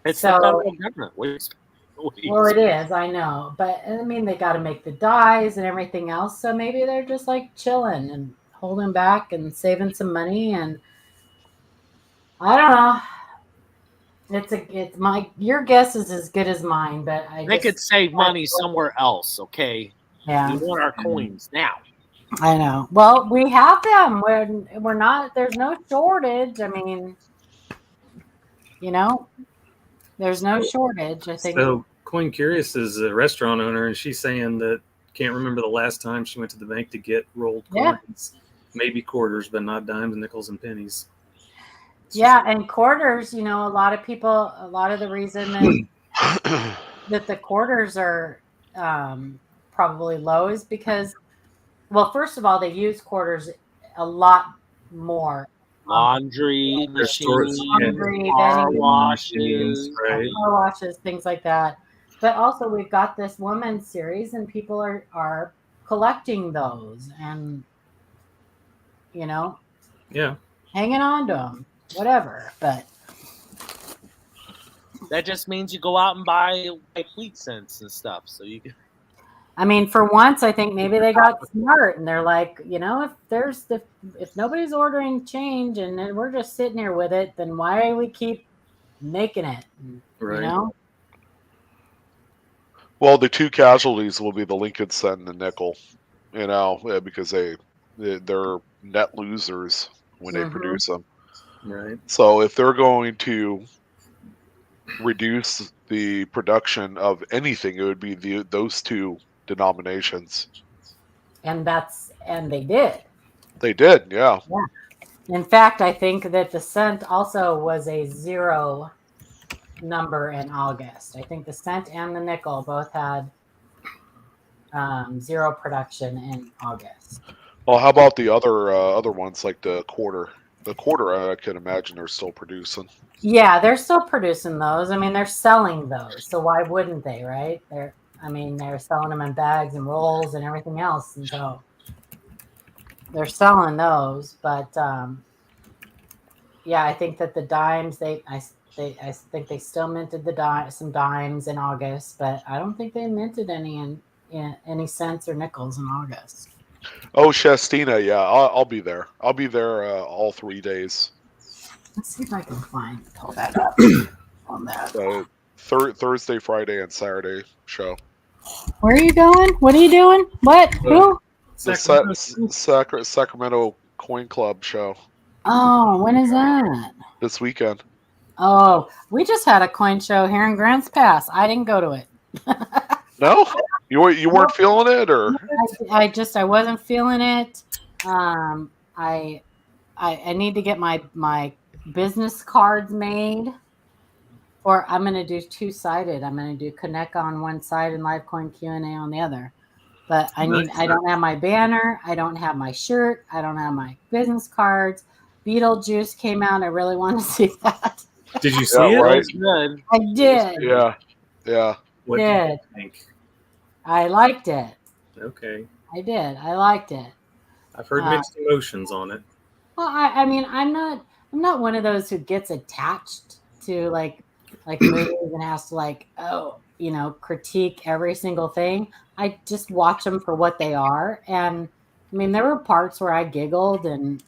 It's So, the federal government. Well, it is, I know, but I mean, they got to make the dyes and everything else. So maybe they're just like chilling and holding back and saving some money. And I don't know. Your guess is as good as mine, but They could save money somewhere else. Okay. Yeah, We want our coins now. I know. Well, we have them. We're not. There's no shortage. I mean, you know, there's no shortage. I think. So Coin Curious is a restaurant owner, and she's saying that can't remember the last time she went to the bank to get rolled coins. Maybe quarters, but not dimes, nickels, and pennies. Yeah, and quarters, you know, a lot of the reason that the quarters are probably low is because, well, first of all, they use quarters a lot more. Laundry machines, car washes, things like that. But also, we've got this women's series, and people are collecting those, and you know, hanging on to them, whatever. But that just means you go out and buy wheat cents and stuff, so you can. I mean, for once, I think maybe they got smart and they're like, you know, if nobody's ordering change and then we're just sitting here with it, then why do we keep making it? Right. You know? Well, the two casualties will be the Lincoln cent and the nickel, you know, because they're net losers when they produce them. Right. So if they're going to reduce the production of anything, it would be those two denominations. And they did. They did, yeah. In fact, I think that the cent also was a zero number in August. I think the cent and the nickel both had zero production in August. Well, how about the other ones like the quarter? The quarter, I can imagine they're still producing. Yeah, they're still producing those. I mean, they're selling those, so why wouldn't they, right? They're selling them in bags and rolls and everything else, and so they're selling those. But yeah, I think that the dimes, I think they still minted some dimes in August, but I don't think they minted any cents or nickels in August. Oh, Shastina, yeah, I'll be there. I'll be there all 3 days. Let's see if I can pull that up on that. Thursday, Friday, and Saturday show. Where are you going? What are you doing? What? Who? The Sacramento Coin Club show. Oh, when is that? This weekend. Oh, we just had a coin show here in Grants Pass. I didn't go to it. No? You weren't feeling it, or? I wasn't feeling it. I need to get my business cards made, or I'm going to do two-sided. I'm going to do Connect on one side and Live Coin Q&A on the other. But I don't have my banner. I don't have my shirt. I don't have my business cards. Beetlejuice came out. I really want to see that. Did you see it? Right? Good. I did. Yeah. What did you think? I liked it. Okay. I did. I liked it. I've heard mixed emotions on it. Well, I mean, I'm not one of those who gets attached to like movies and has to critique every single thing. I just watch them for what they are. And I mean, there were parts where I giggled, and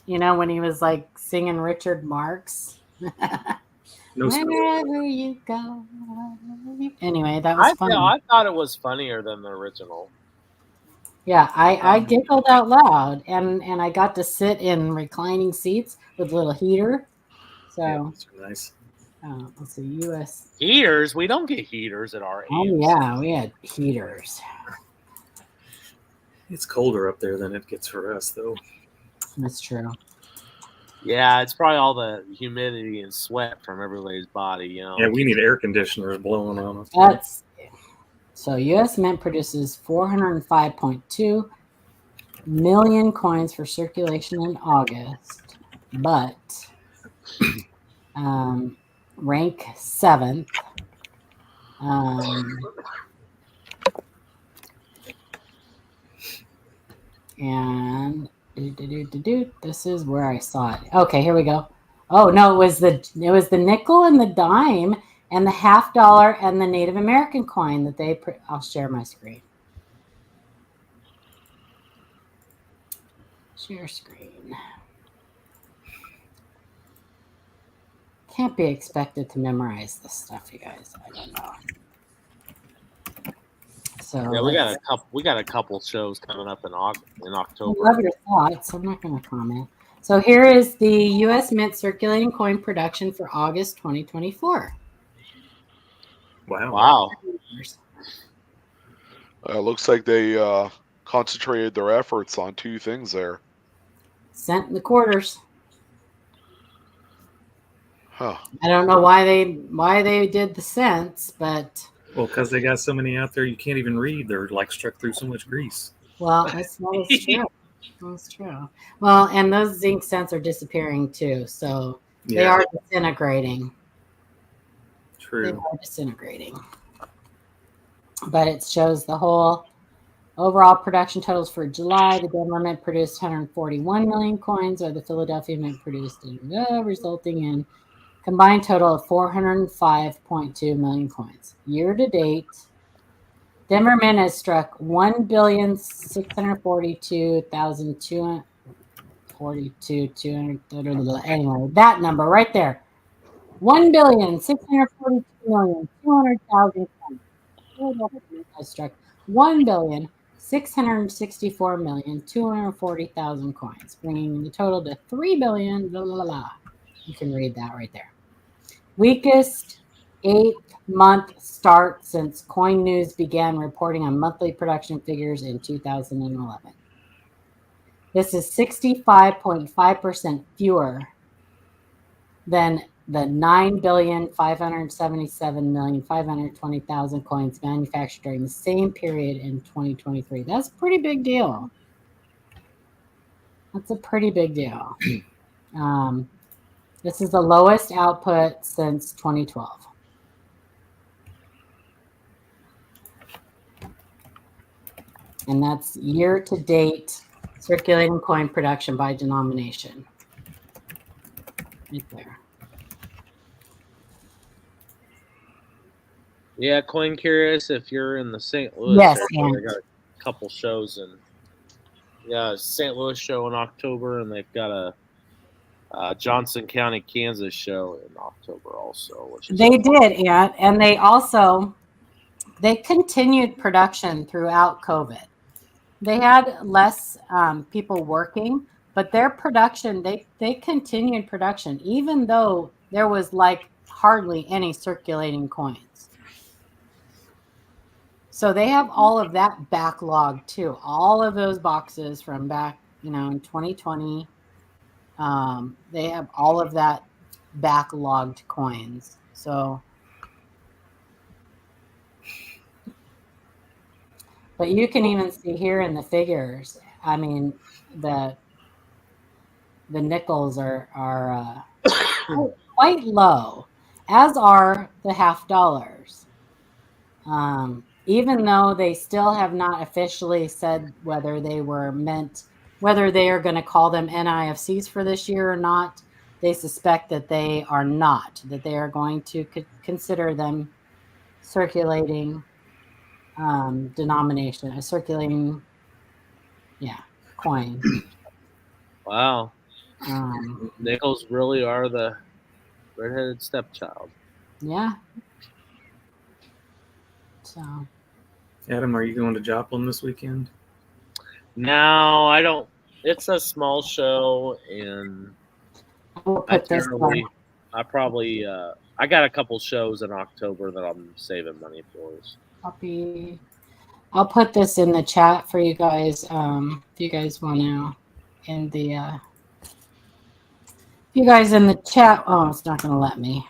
when he was like singing Richard Marx. Wherever you go. Anyway, that was funny. I thought it was funnier than the original. Yeah, I giggled out loud, and I got to sit in reclining seats with a little heater. So that's nice. Let's see, U.S. heaters. We don't get heaters at our age. Oh yeah, we had heaters. It's colder up there than it gets for us, though. That's true. Yeah, it's probably all the humidity and sweat from everybody's body, you know. Yeah, we need air conditioners blowing on us. That's so U.S. Mint produces 405.2 million coins for circulation in August, but rank 7th. And this is where I saw it. Okay, here we go. Oh no, it was the nickel and the dime and the $50 and the Native American coin that they. I'll share my screen. Share screen. Can't be expected to memorize this stuff, you guys. I don't know. So yeah, we got a couple shows coming up in October. I love your thoughts. I'm not going to comment. So here is the U.S. Mint circulating coin production for August 2024. Wow. Looks like they concentrated their efforts on two things there. Cent in the quarters. Huh. I don't know why they did the cents, but Well, because they got so many out there you can't even read. They're like struck through so much grease. well, that's true. That's true. Well, and those zinc cents are disappearing too, so they are disintegrating. True. They are disintegrating. But it shows the whole overall production totals for July. The Denver Mint produced 141 million coins, or the Philadelphia Mint produced, resulting in combined total of 405.2 million coins. Year to date, Denver Mint has struck 1,642,242. Anyway, that number right there. 1,642,200,000 coins. Has struck 1,664,240,000 coins, bringing the total to 3 billion. Blah, blah, blah. You can read that right there. Weakest 8-month start since Coin News began reporting on monthly production figures in 2011. This is 65.5% fewer than the 9,577,520,000 coins manufactured during the same period in 2023. That's a pretty big deal. That's a pretty big deal. This is the lowest output since 2012. And that's year-to-date circulating coin production by denomination. Right there. Yeah, Coin Curious, if you're in the St. Louis Yes, area, they got a couple shows in St. Louis show in October, and they've got a Johnson County, Kansas show in October also. Which is they did, and they continued production throughout COVID. They had less people working, but their production, they continued production, even though there was like hardly any circulating coins. So they have all of that backlog too. All of those boxes from back, in 2020. They have all of that backlogged coins. So, but you can even see here in the figures. I mean, the nickels are quite low, as are the $50. Even though they still have not officially said whether they are going to call them NIFCs for this year or not. They suspect that they are not, that they are going to consider them circulating denomination, a circulating, coin. wow. Nickels really are the redheaded stepchild. Yeah. So, Adam, are you going to Joplin this weekend? No, I don't. It's a small show, and I got a couple shows in October that I'm saving money for. I'll put this in the chat for you guys. If you guys want to, in the You guys in the chat. Oh, it's not going to let me.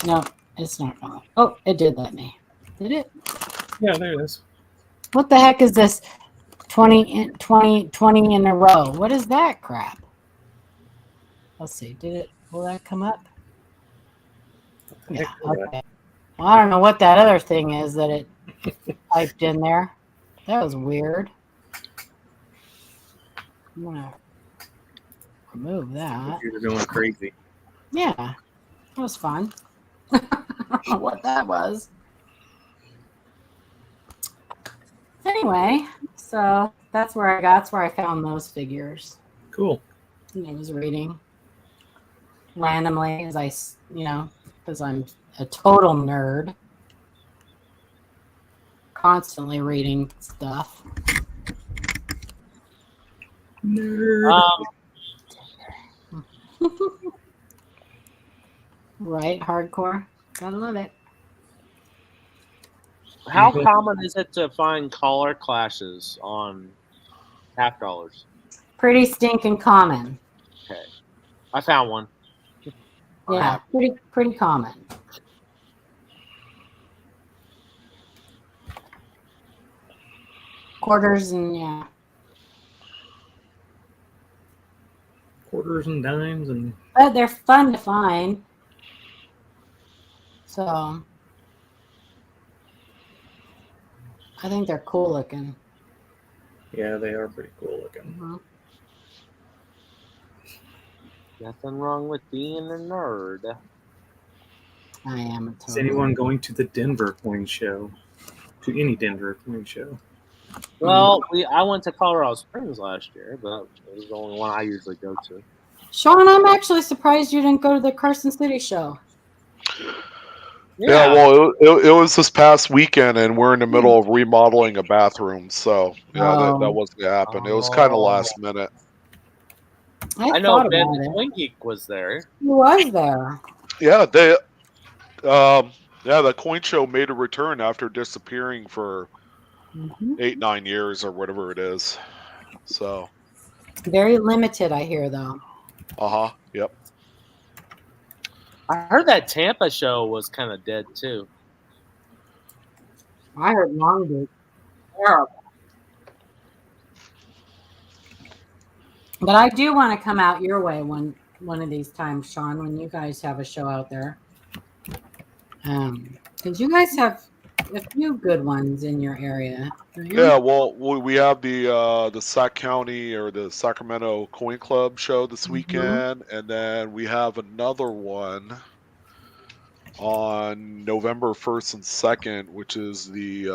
No, it's not going to. Oh, it did let me. Did it? Yeah, there it is. What the heck is this? 20 in a row. What is that crap? Let's see. Will that come up? Yeah. Okay. Well, I don't know what that other thing is that it typed in there. That was weird. I'm going to remove that. You're going crazy. Yeah. That was fun. I don't know what that was. Anyway, so that's where I found those figures. Cool. And I was reading randomly as because I'm a total nerd. Constantly reading stuff. Nerd. Right, hardcore. Gotta love it. How common is it to find color clashes on half dollars? Pretty stinking common. Okay, I found one. Yeah, pretty common. Quarters and Quarters and dimes and. but they're fun to find. So I think they're cool looking. Yeah, they are pretty cool looking. Mm-hmm. Nothing wrong with being a nerd. I am a total. Is anyone going to the Denver coin show? To any Denver coin show? Well, I went to Colorado Springs last year, but it was the only one I usually go to. Sean, I'm actually surprised you didn't go to the Carson City show. Yeah, well, it was this past weekend, and we're in the middle of remodeling a bathroom, so that wasn't gonna happen. It was kind of last minute. I know Ben the Twin Geek was there. He was there. Yeah, the coin show made a return after disappearing for 8-9 years or whatever it is. So very limited, I hear though. Yep. I heard that Tampa show was kind of dead too. I heard Long Beach. Terrible. But I do want to come out your way one of these times, Sean, when you guys have a show out there. Because you guys have a few good ones in your area. Yeah, well, we have the Sac County or the Sacramento Coin Club show this weekend, and then we have another one on November 1st and 2nd, which is the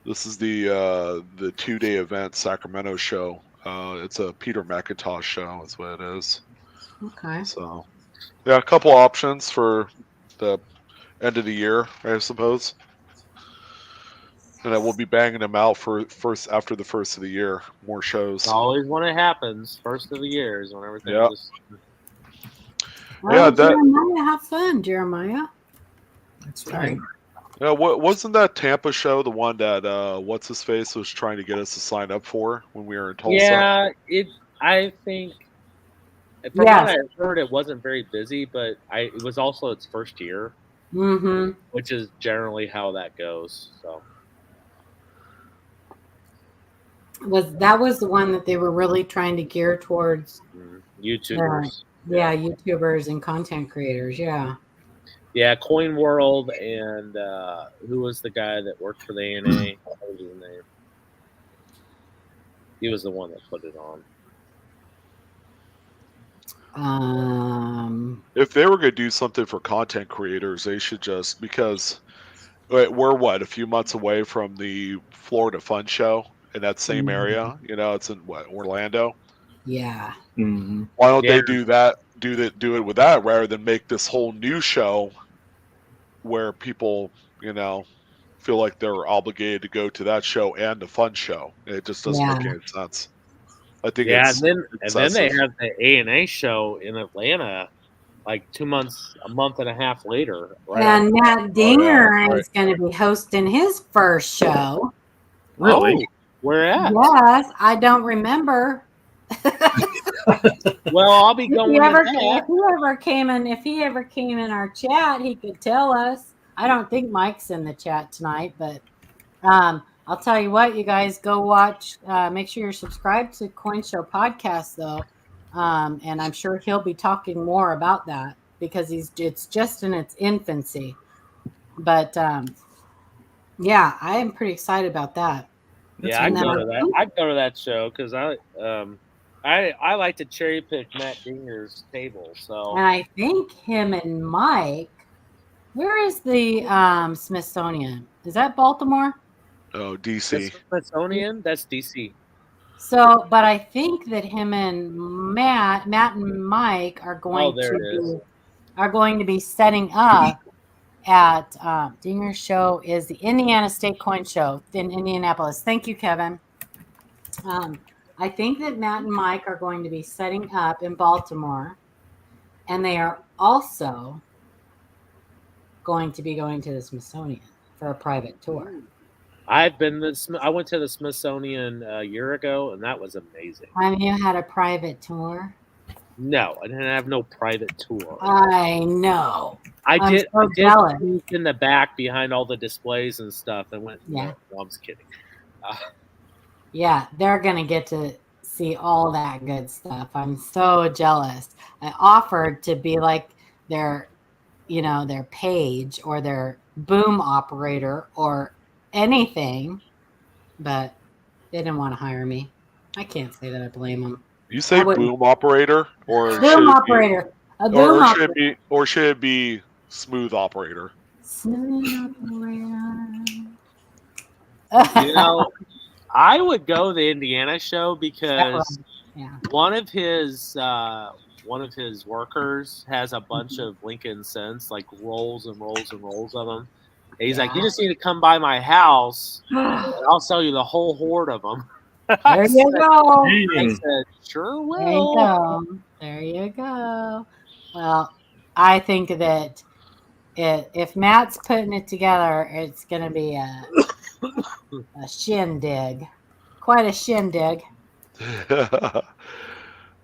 2-day event Sacramento show. It's a Peter McIntosh show, is what it is. Okay. So, yeah, a couple options for the end of the year, I suppose. And then we'll be banging them out after the first of the year. More shows. It's always when it happens, first of the year is when everything just... Well, Jeremiah, have fun, Jeremiah. That's right. Yeah, wasn't that Tampa show the one that what's his face was trying to get us to sign up for when we were in Tulsa? Yeah, I think from what I heard, it wasn't very busy, but it was also its first year, which is generally how that goes. So that was the one that they were really trying to gear towards YouTubers. YouTubers and content creators. Yeah, Coin World and who was the guy that worked for the ANA? What was his name? He was the one that put it on. If they were going to do something for content creators, they should just, because we're a few months away from the Florida Fun Show in that same area. You know, it's in Orlando. Yeah. Mm-hmm. Why don't they do that? Do it with that rather than make this whole new show where people, feel like they're obligated to go to that show and the fun show. It just doesn't make any sense. I think and then they have the ANA show in Atlanta like a month and a half later. Right? And Matt Dinger is going to be hosting his first show. Really? Oh, where at? Yes, I don't remember. Well, I'll be going to that. If he ever came in our chat, he could tell us. I don't think Mike's in the chat tonight, but I'll tell you what, you guys go watch. Make sure you're subscribed to Coin Show Podcast, though, and I'm sure he'll be talking more about that because it's just in its infancy. But yeah, I am pretty excited about that. Yeah, I'd go to that. I'd go to that show because I like to cherry pick Matt Dinger's table. So, and I think him and Mike. Where is the Smithsonian? Is that Baltimore? Oh, DC. The Smithsonian? That's DC. So, but I think that him and Matt and Mike are going to be setting up at Dinger's show is the Indiana State Coin Show in Indianapolis. Thank you, Kevin. I think that Matt and Mike are going to be setting up in Baltimore, and they are also going to be going to the Smithsonian for a private tour. I went to the Smithsonian a year ago, and that was amazing. Have you had a private tour? No, I didn't have no private tour. I know. I did jealous. in the back behind all the displays and stuff and went, yeah. No, I'm just kidding. Yeah, they're going to get to see all that good stuff. I'm so jealous. I offered to be like their page or their boom operator or anything, but they didn't want to hire me. I can't say that I blame them. You say boom operator or boom operator? Should it be smooth operator? Smooth operator. I would go to the Indiana show because one of his workers has a bunch of Lincoln cents, like rolls and rolls and rolls of them. And he's like, you just need to come by my house, and I'll sell you the whole horde of them. There you go. I said, sure will. There you go. Well, I think that if Matt's putting it together, it's going to be a shindig. Quite a shindig.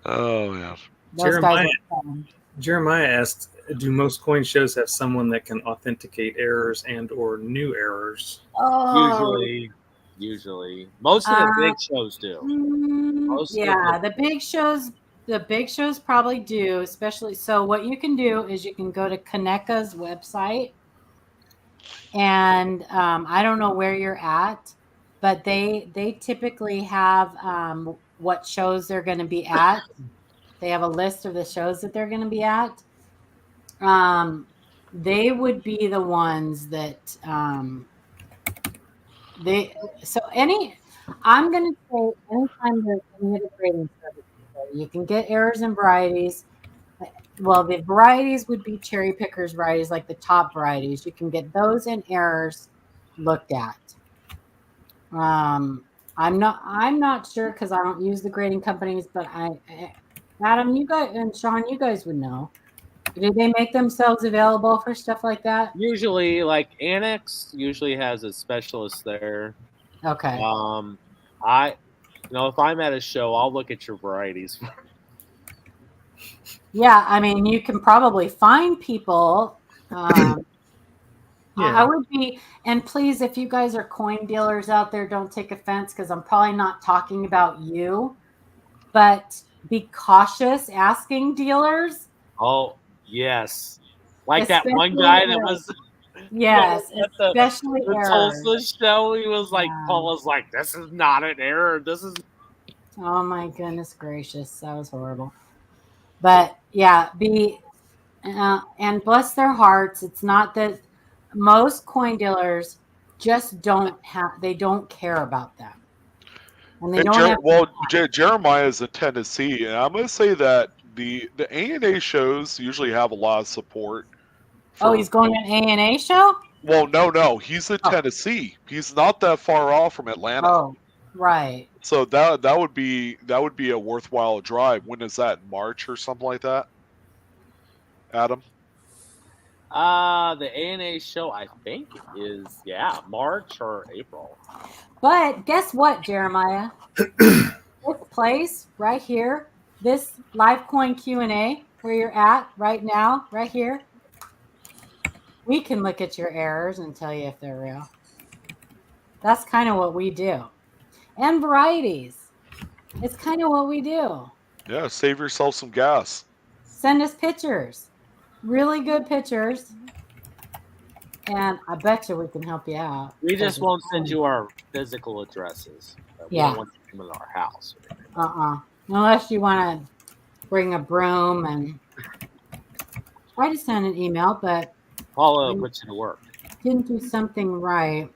Oh, yeah. Jeremiah asked, do most coin shows have someone that can authenticate errors and or new errors? Oh. Usually. Most of the big shows do. The big shows probably do, especially. So what you can do is you can go to Kaneka's website, and I don't know where you're at, but they typically have what shows they're going to be at. They have a list of the shows that they're going to be at. They would be the ones that I'm going to say anytime there's any of the grading services, you can get errors and varieties. Well, the varieties would be cherry pickers varieties, like the top varieties. You can get those and errors looked at. I'm not sure because I don't use the grading companies, but Adam, you guys and Sean, you guys would know. Do they make themselves available for stuff like that? Usually, like Annex usually has a specialist there. Okay. If I'm at a show, I'll look at your varieties. Yeah, I mean, you can probably find people. I would be, and please, if you guys are coin dealers out there, don't take offense because I'm probably not talking about you, but be cautious asking dealers. Oh, yes. Like especially that one guy that was. Yes, especially the Tulsa show. He was like, Paul was like, this is not an error. This is. Oh my goodness gracious, that was horrible. But yeah, and bless their hearts. It's not that most coin dealers just don't care about them. And they Jeremiah is in Tennessee, and I'm going to say that the ANA shows usually have a lot of support. He's going to an ANA show? Well, no, he's in Tennessee. He's not that far off from Atlanta. Oh, right. So that would be a worthwhile drive. When is that? March or something like that? Adam? The ANA show I think is March or April. But guess what, Jeremiah? This place right here this live coin Q&A where you're at right now, right here, we can look at your errors and tell you if they're real. That's kind of what we do. And varieties. It's kind of what we do. Yeah, save yourself some gas. Send us pictures. Really good pictures. And I bet you we can help you out. We just won't send you our physical addresses. We Yeah. don't want you to come in our house. Unless you want to bring a broom and try to send an email, but Paula will put you to work. didn't do something right.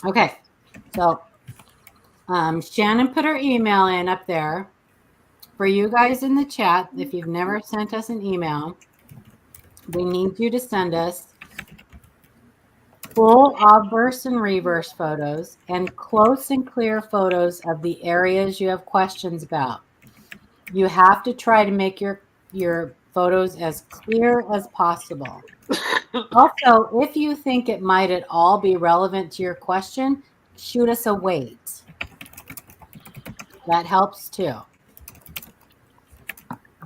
Okay. So Shannon put her email in up there. For you guys in the chat, if you've never sent us an email, we need you to send us full obverse and reverse photos and close and clear photos of the areas you have questions about. You have to try to make your photos as clear as possible. Also, if you think it might at all be relevant to your question, shoot us a weight. That helps too.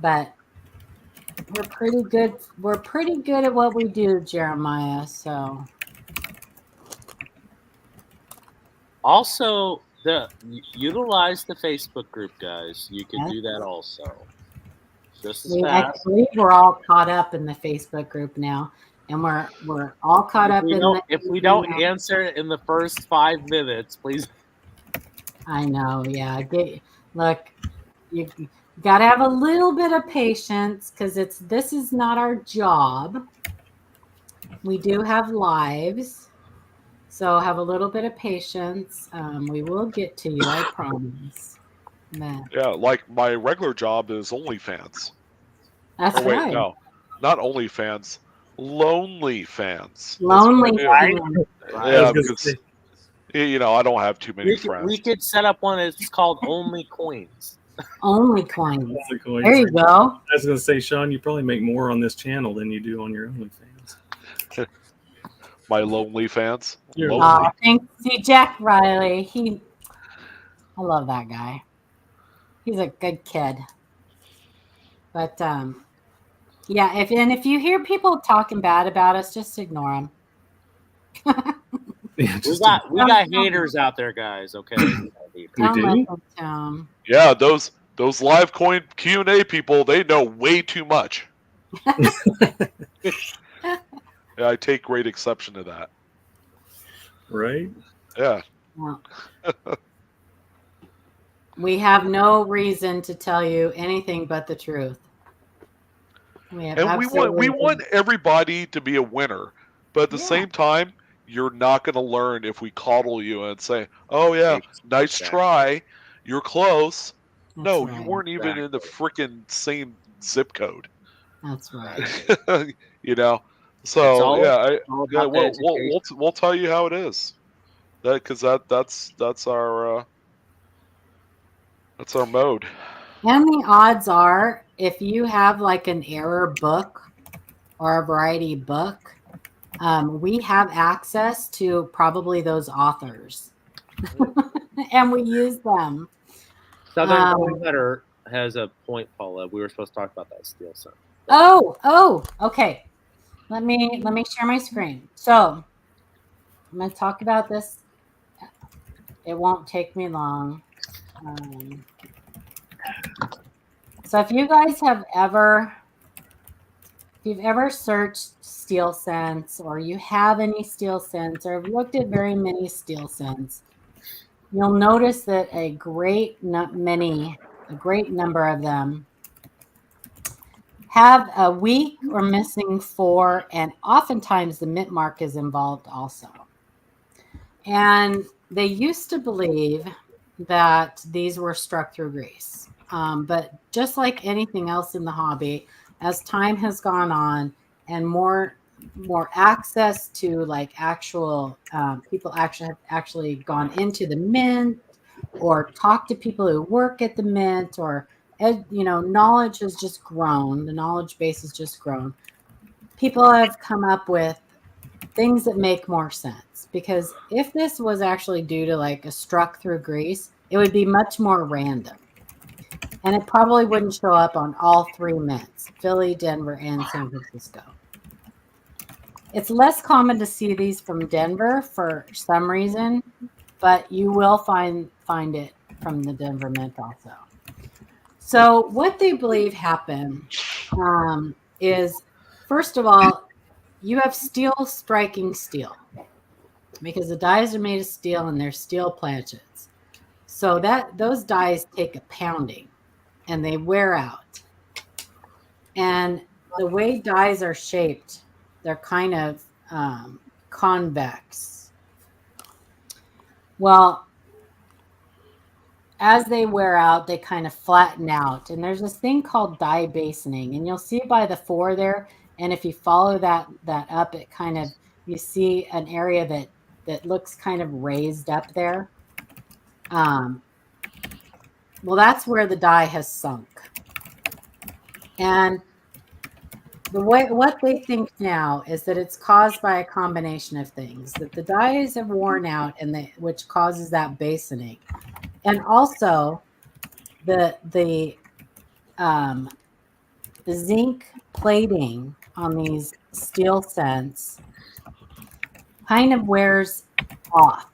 But we're pretty good. We're pretty good at what we do, Jeremiah. So Also, utilize the Facebook group, guys. You can do that also. Just as I fast. believe we're all caught up in the Facebook group now, and we're all caught up in the. If we don't answer in the first 5 minutes, please. I know. Yeah. Look, you got to have a little bit of patience because this is not our job. We do have lives. So have a little bit of patience. We will get to you, I promise. Yeah, like my regular job is OnlyFans. That's Oh, wait, right. no, not OnlyFans. Lonely fans. Lonely Right? fans. Yeah, because I don't have too many friends. We could set up one that's called Only Coins. Only coins. Only coins. There you go. I was going to say, Sean, you probably make more on this channel than you do on your OnlyFans. My lonely fans. Thanks. See, Jack Riley. I love that guy. He's a good kid. But yeah, if you hear people talking bad about us, just ignore them. We got haters out there, guys. Okay. We do? Yeah, those live coin Q&A people, they know way too much. Yeah, I take great exception to that. Right? Yeah. Well, we have no reason to tell you anything but the truth. We want everybody to be a winner, but at the same time, you're not going to learn if we coddle you and say, "Oh yeah, nice try, you're close." No, you weren't even in the freaking same zip code. That's right. So we'll tell you how it is. That's our mode. And the odds are, if you have like an error book or a variety book, we have access to probably those authors, and we use them. Southern Coin Hunter has a point, Paula. We were supposed to talk about that steel sun. Oh, okay. Let me share my screen. So I'm going to talk about this. It won't take me long. So if you guys have ever searched steel scents, or you have any steel scents, or have looked at very many steel scents, you'll notice that a great number of them have a weak or missing 4, and oftentimes the mint mark is involved also. And they used to believe that these were struck through grease. But just like anything else in the hobby, as time has gone on and more access to like actual people actually gone into the mint or talk to people who work at the mint, or knowledge has just grown. The knowledge base has just grown. People have come up with things that make more sense, because if this was actually due to like a struck through grease, it would be much more random. And it probably wouldn't show up on all 3 mints, Philly, Denver, and San Francisco. It's less common to see these from Denver for some reason, but you will find it from the Denver Mint also. So what they believe happened is, first of all, you have steel striking steel because the dies are made of steel and they're steel planchets. So those dies take a pounding and they wear out. And the way dies are shaped, they're kind of convex. Well, as they wear out, they kind of flatten out. And there's this thing called die basoning. And you'll see by the 4 there. And if you follow that up, it kind of, you see an area that looks kind of raised up there. Well, that's where the die has sunk. And what they think now is that it's caused by a combination of things, that the dies have worn out and which causes that basoning. And also the zinc plating on these steel scents kind of wears off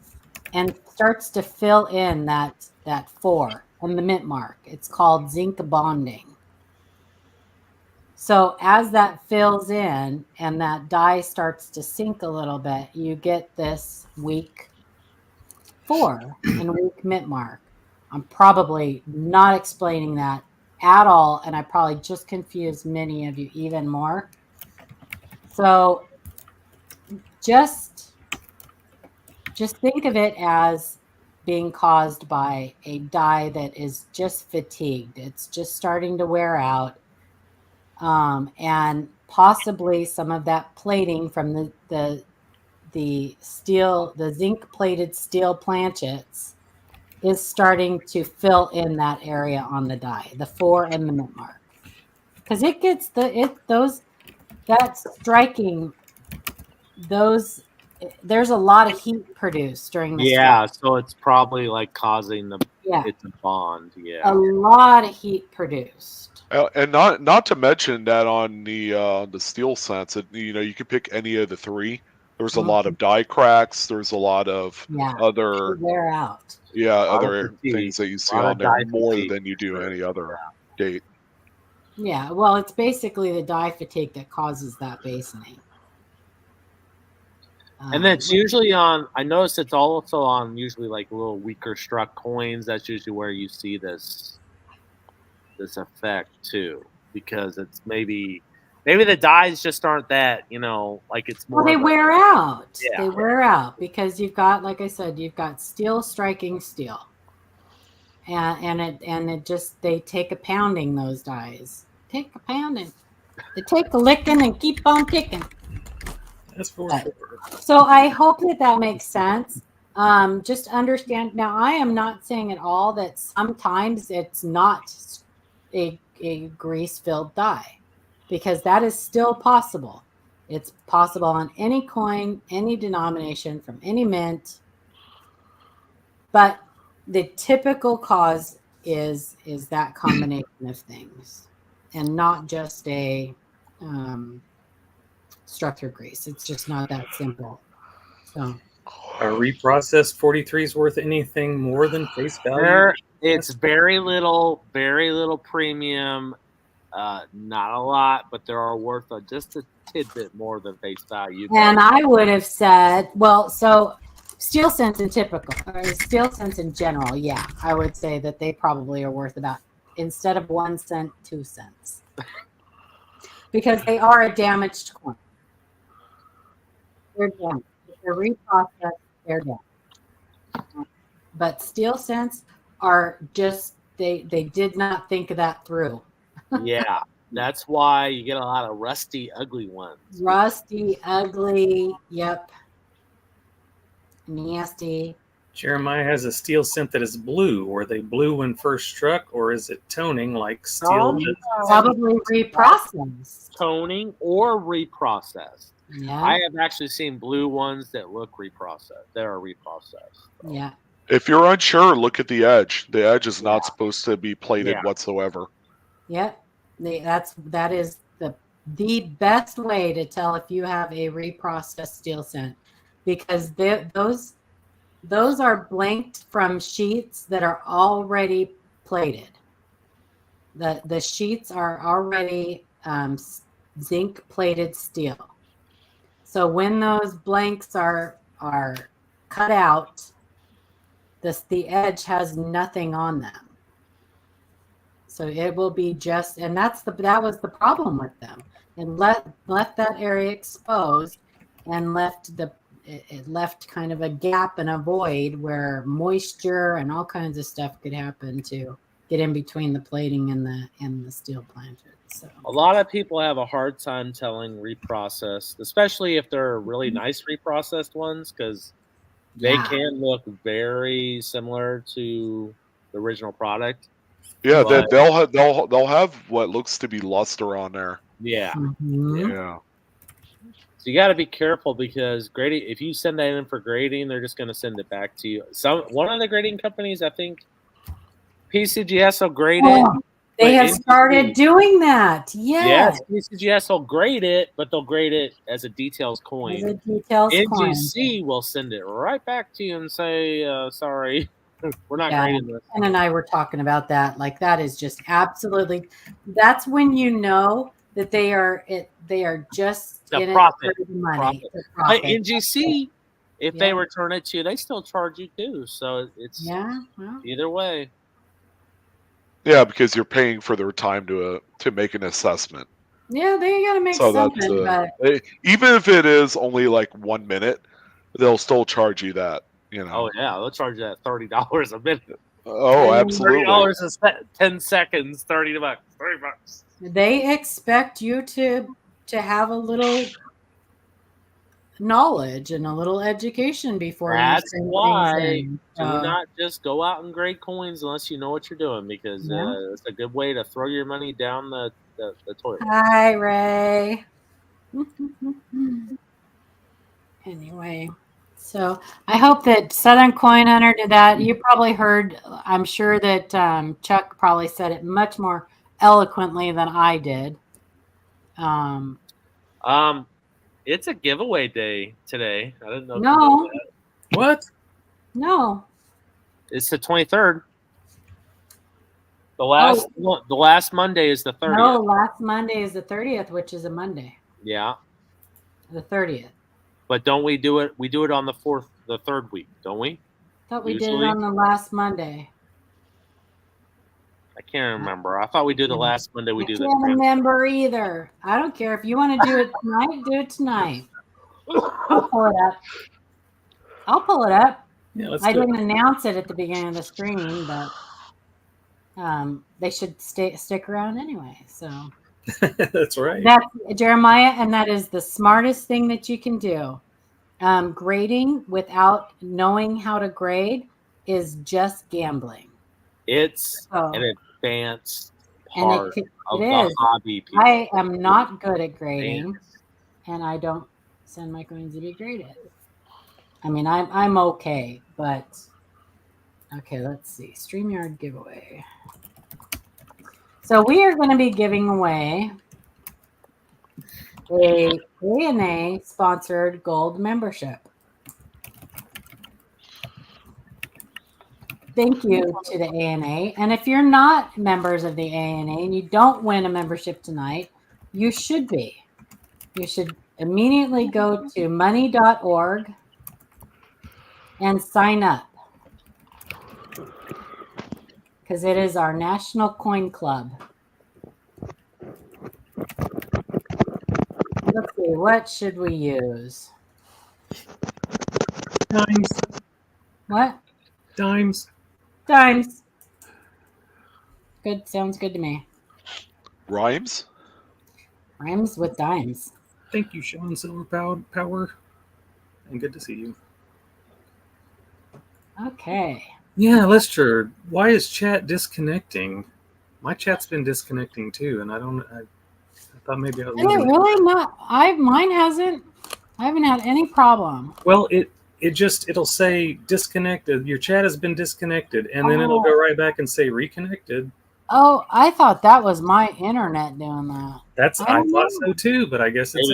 and starts to fill in that 4 on the mint mark. It's called zinc bonding. So as that fills in and that die starts to sink a little bit, you get this weak 4 and weak mint mark. I'm probably not explaining that at all, and I probably just confused many of you even more. So just think of it as being caused by a die that is just fatigued. It's just starting to wear out. And possibly some of that plating from the steel, the zinc plated steel planchets is starting to fill in that area on the die, the 4 and the mint mark. Because it gets that's striking those. There's a lot of heat produced during the Yeah, strike. so it's probably like causing it's a bond. Yeah, a lot of heat produced. And not to mention that on the steel sense, you could pick any of the 3. There's a lot of die cracks. There's a lot of other wear out. other things that you see on there more than you do any other date. Yeah, well, it's basically the die fatigue that causes that basoning. And then it's usually on, I noticed it's also on usually like little weaker struck coins. That's usually where you see this effect too, because it's maybe the dies just aren't that, like it's more. Well, they wear out. Yeah. They wear out because you've got, like I said, you've got steel striking steel. And it just, they take a pounding, those dies. Take a pounding. They take a licking and keep on ticking. That's for sure. So I hope that makes sense. Just understand. Now, I am not saying at all that sometimes it's not a grease-filled die, because that is still possible. It's possible on any coin, any denomination, from any mint. But the typical cause is that combination of things, and not just a structure grease. It's just not that simple. So A reprocessed 43 is worth anything more than face value? It's very little premium. Not a lot, but they are worth just a tidbit more than face value. And I would have said, well, so steel cents in typical, or steel cents in general, yeah, I would say that they probably are worth about, instead of 1 cent, 2 cents. Because they are a damaged coin. They're damaged. If they're reprocessed, they're damaged. But steel cents are just, they did not think that through. Yeah, that's why you get a lot of rusty, ugly ones. Rusty, ugly, yep. Nasty. Jeremiah has a steel cent that is blue. Were they blue when first struck, or is it toning like steel? Probably reprocessed. Toning or reprocessed. Yeah. I have actually seen blue ones that look reprocessed. That are reprocessed. Yeah. If you're unsure, look at the edge. The edge is not supposed to be plated whatsoever. Yep. That is the best way to tell if you have a reprocessed steel cent, because those are blanked from sheets that are already plated. The sheets are already zinc plated steel. So when those blanks are cut out, the edge has nothing on them. So it will be just, and that was the problem with them. It left that area exposed and it left kind of a gap and a void where moisture and all kinds of stuff could happen to get in between the plating and the steel planches. So a lot of people have a hard time telling reprocessed, especially if they're really nice reprocessed ones, because they can look very similar to the original product. Yeah, they'll have what looks to be luster on there. Yeah. Mm-hmm. Yeah. So you got to be careful, because grading, if you send that in for grading, they're just going to send it back to you. One of the grading companies, I think PCGS will grade it. They have started doing that. Yes. PCGS will grade it, but they'll grade it as a details coin. As a details NGC will send it right back to you and say, sorry, we're not grading this. Ken and I were talking about that. Like, that is just absolutely, that's when you know that they are just in profit. it for the money. Profit. Like NGC, if they return it to you, they still charge you too. So it's either way. Yeah, because you're paying for their time to make an assessment. Yeah, they got to make something. Even if it is only like 1 minute, they'll still charge you that. You know. Oh yeah, they'll charge you that $30 a minute. Oh, absolutely. $30 is 10 seconds, $30. They expect you to have a little knowledge and a little education before That's you send why things in. do not just go out and grade coins unless you know what you're doing, because it's a good way to throw your money down the toilet. Hi, Ray. Anyway, so I hope that Southern Coin Hunter did that. You probably heard, I'm sure that Chuck probably said it much more eloquently than I did. It's a giveaway day today. I didn't know. No. What? No. It's the 23rd. The last Monday is the 30th. No, last Monday is the 30th, which is a Monday. Yeah. The 30th. But don't we do it? We do it on the third week, don't we? Thought we did it on the last Monday. I can't remember. I thought we do the last Monday. I can't remember either. I don't care if you want to do it tonight. Do it tonight. I'll pull it up. Yeah, I didn't announce it at the beginning of the stream, but they should stick around anyway. So that's right. That's Jeremiah, and that is the smartest thing that you can do. Grading without knowing how to grade is just gambling. It's an advanced part of the hobby. People. I am not good at grading, and I don't send my coins to be graded. I mean, I'm okay, but okay. Let's see. StreamYard giveaway. So we are going to be giving away a ANA sponsored gold membership. Thank you to the ANA. And if you're not members of the ANA and you don't win a membership tonight, you should be. You should immediately go to money.org and sign up, because it is our National Coin Club. Let's see, what should we use? Dimes. What? Dimes. Dimes. Good. Sounds good to me. Rhymes? Rhymes with dimes. Thank you, Sean Silver Power. And good to see you. Okay. Yeah, Lester, why is chat disconnecting? My chat's been disconnecting too, and I thought maybe I was really not. Mine hasn't. I haven't had any problem. Well, it'll say disconnected. Your chat has been disconnected, and then it'll go right back and say reconnected. Oh, I thought that was my internet doing that. I thought so too, but I guess it's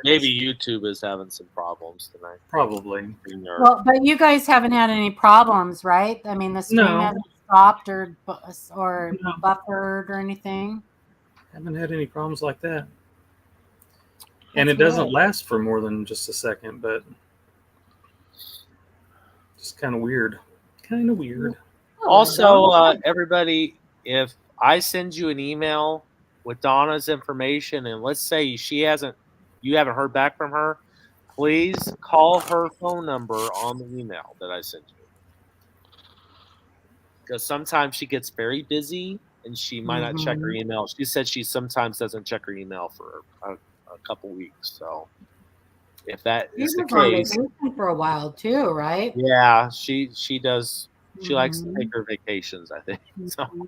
maybe YouTube is having some problems tonight. Probably. Well, but you guys haven't had any problems, right? I mean, the stream hasn't stopped or buffered or anything. Haven't had any problems like that. And it doesn't last for more than just a second, but it's kind of weird. Kind of weird. Also, everybody, if I send you an email with Donna's information, and let's say you haven't heard back from her, please call her phone number on the email that I sent you. Because sometimes she gets very busy and she might not check her email. She said she sometimes doesn't check her email for a couple weeks. So if that is the case, for a while too, right? Yeah, she does. She likes to take her vacations, I think. So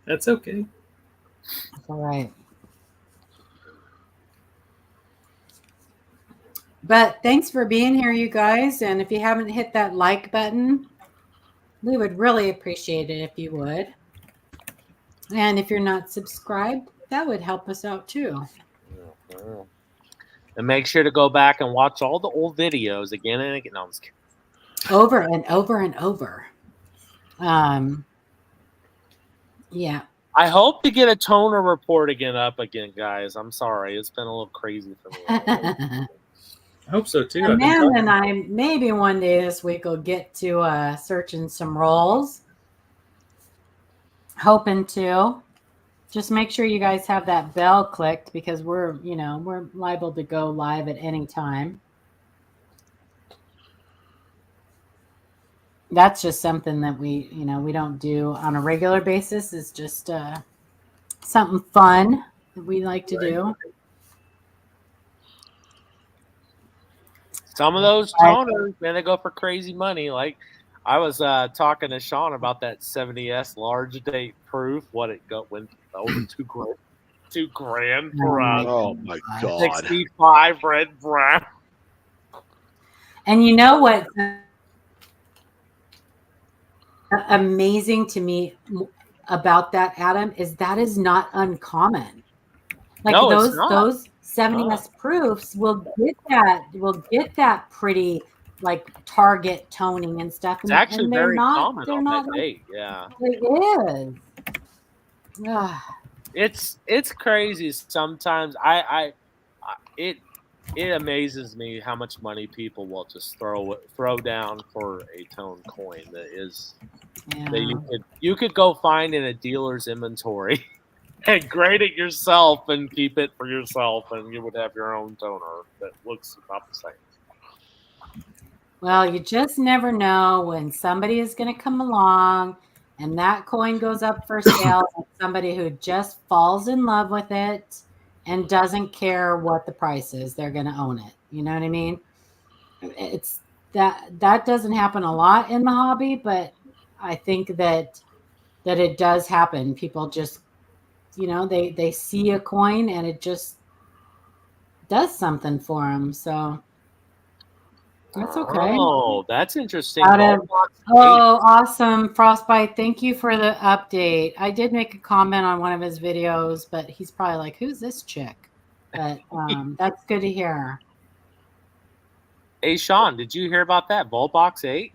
that's okay. That's all right. But thanks for being here, you guys. And if you haven't hit that like button, we would really appreciate it if you would. And if you're not subscribed, that would help us out too. And make sure to go back and watch all the old videos again and again. No, I'm just kidding. Over and over and over. Yeah. I hope to get a toner report up again, guys. I'm sorry. It's been a little crazy for me. I hope so too. Amanda and I maybe one day this week will get to searching some roles. Hoping to. Just make sure you guys have that bell clicked because we're liable to go live at any time. That's just something that we don't do on a regular basis. It's just something fun that we like to do. Some of those toners, man, they go for crazy money. Like I was talking to Sean about that 70S large date proof. What it went over $2,000 for oh my god, 65 red brown. And you know what? Amazing to me about that, Adam, is that is not uncommon. Like those 70S proofs will get that pretty like target toning and stuff. It's actually very common on that date. Yeah, it is. It's crazy sometimes. It amazes me how much money people will just throw down for a tone coin that is that you could go find in a dealer's inventory and grade it yourself and keep it for yourself, and you would have your own toner that looks about the same. Well, you just never know when somebody is going to come along and that coin goes up for sale. And somebody who just falls in love with it and doesn't care what the price is, they're going to own it. You know what I mean? It's that doesn't happen a lot in the hobby, but I think that it does happen. People just, they see a coin and it just does something for them. So that's okay. Oh, that's interesting. Awesome. Frostbite, thank you for the update. I did make a comment on one of his videos, but he's probably like, who's this chick? But that's good to hear. Hey, Sean, did you hear about that? Voltbox 8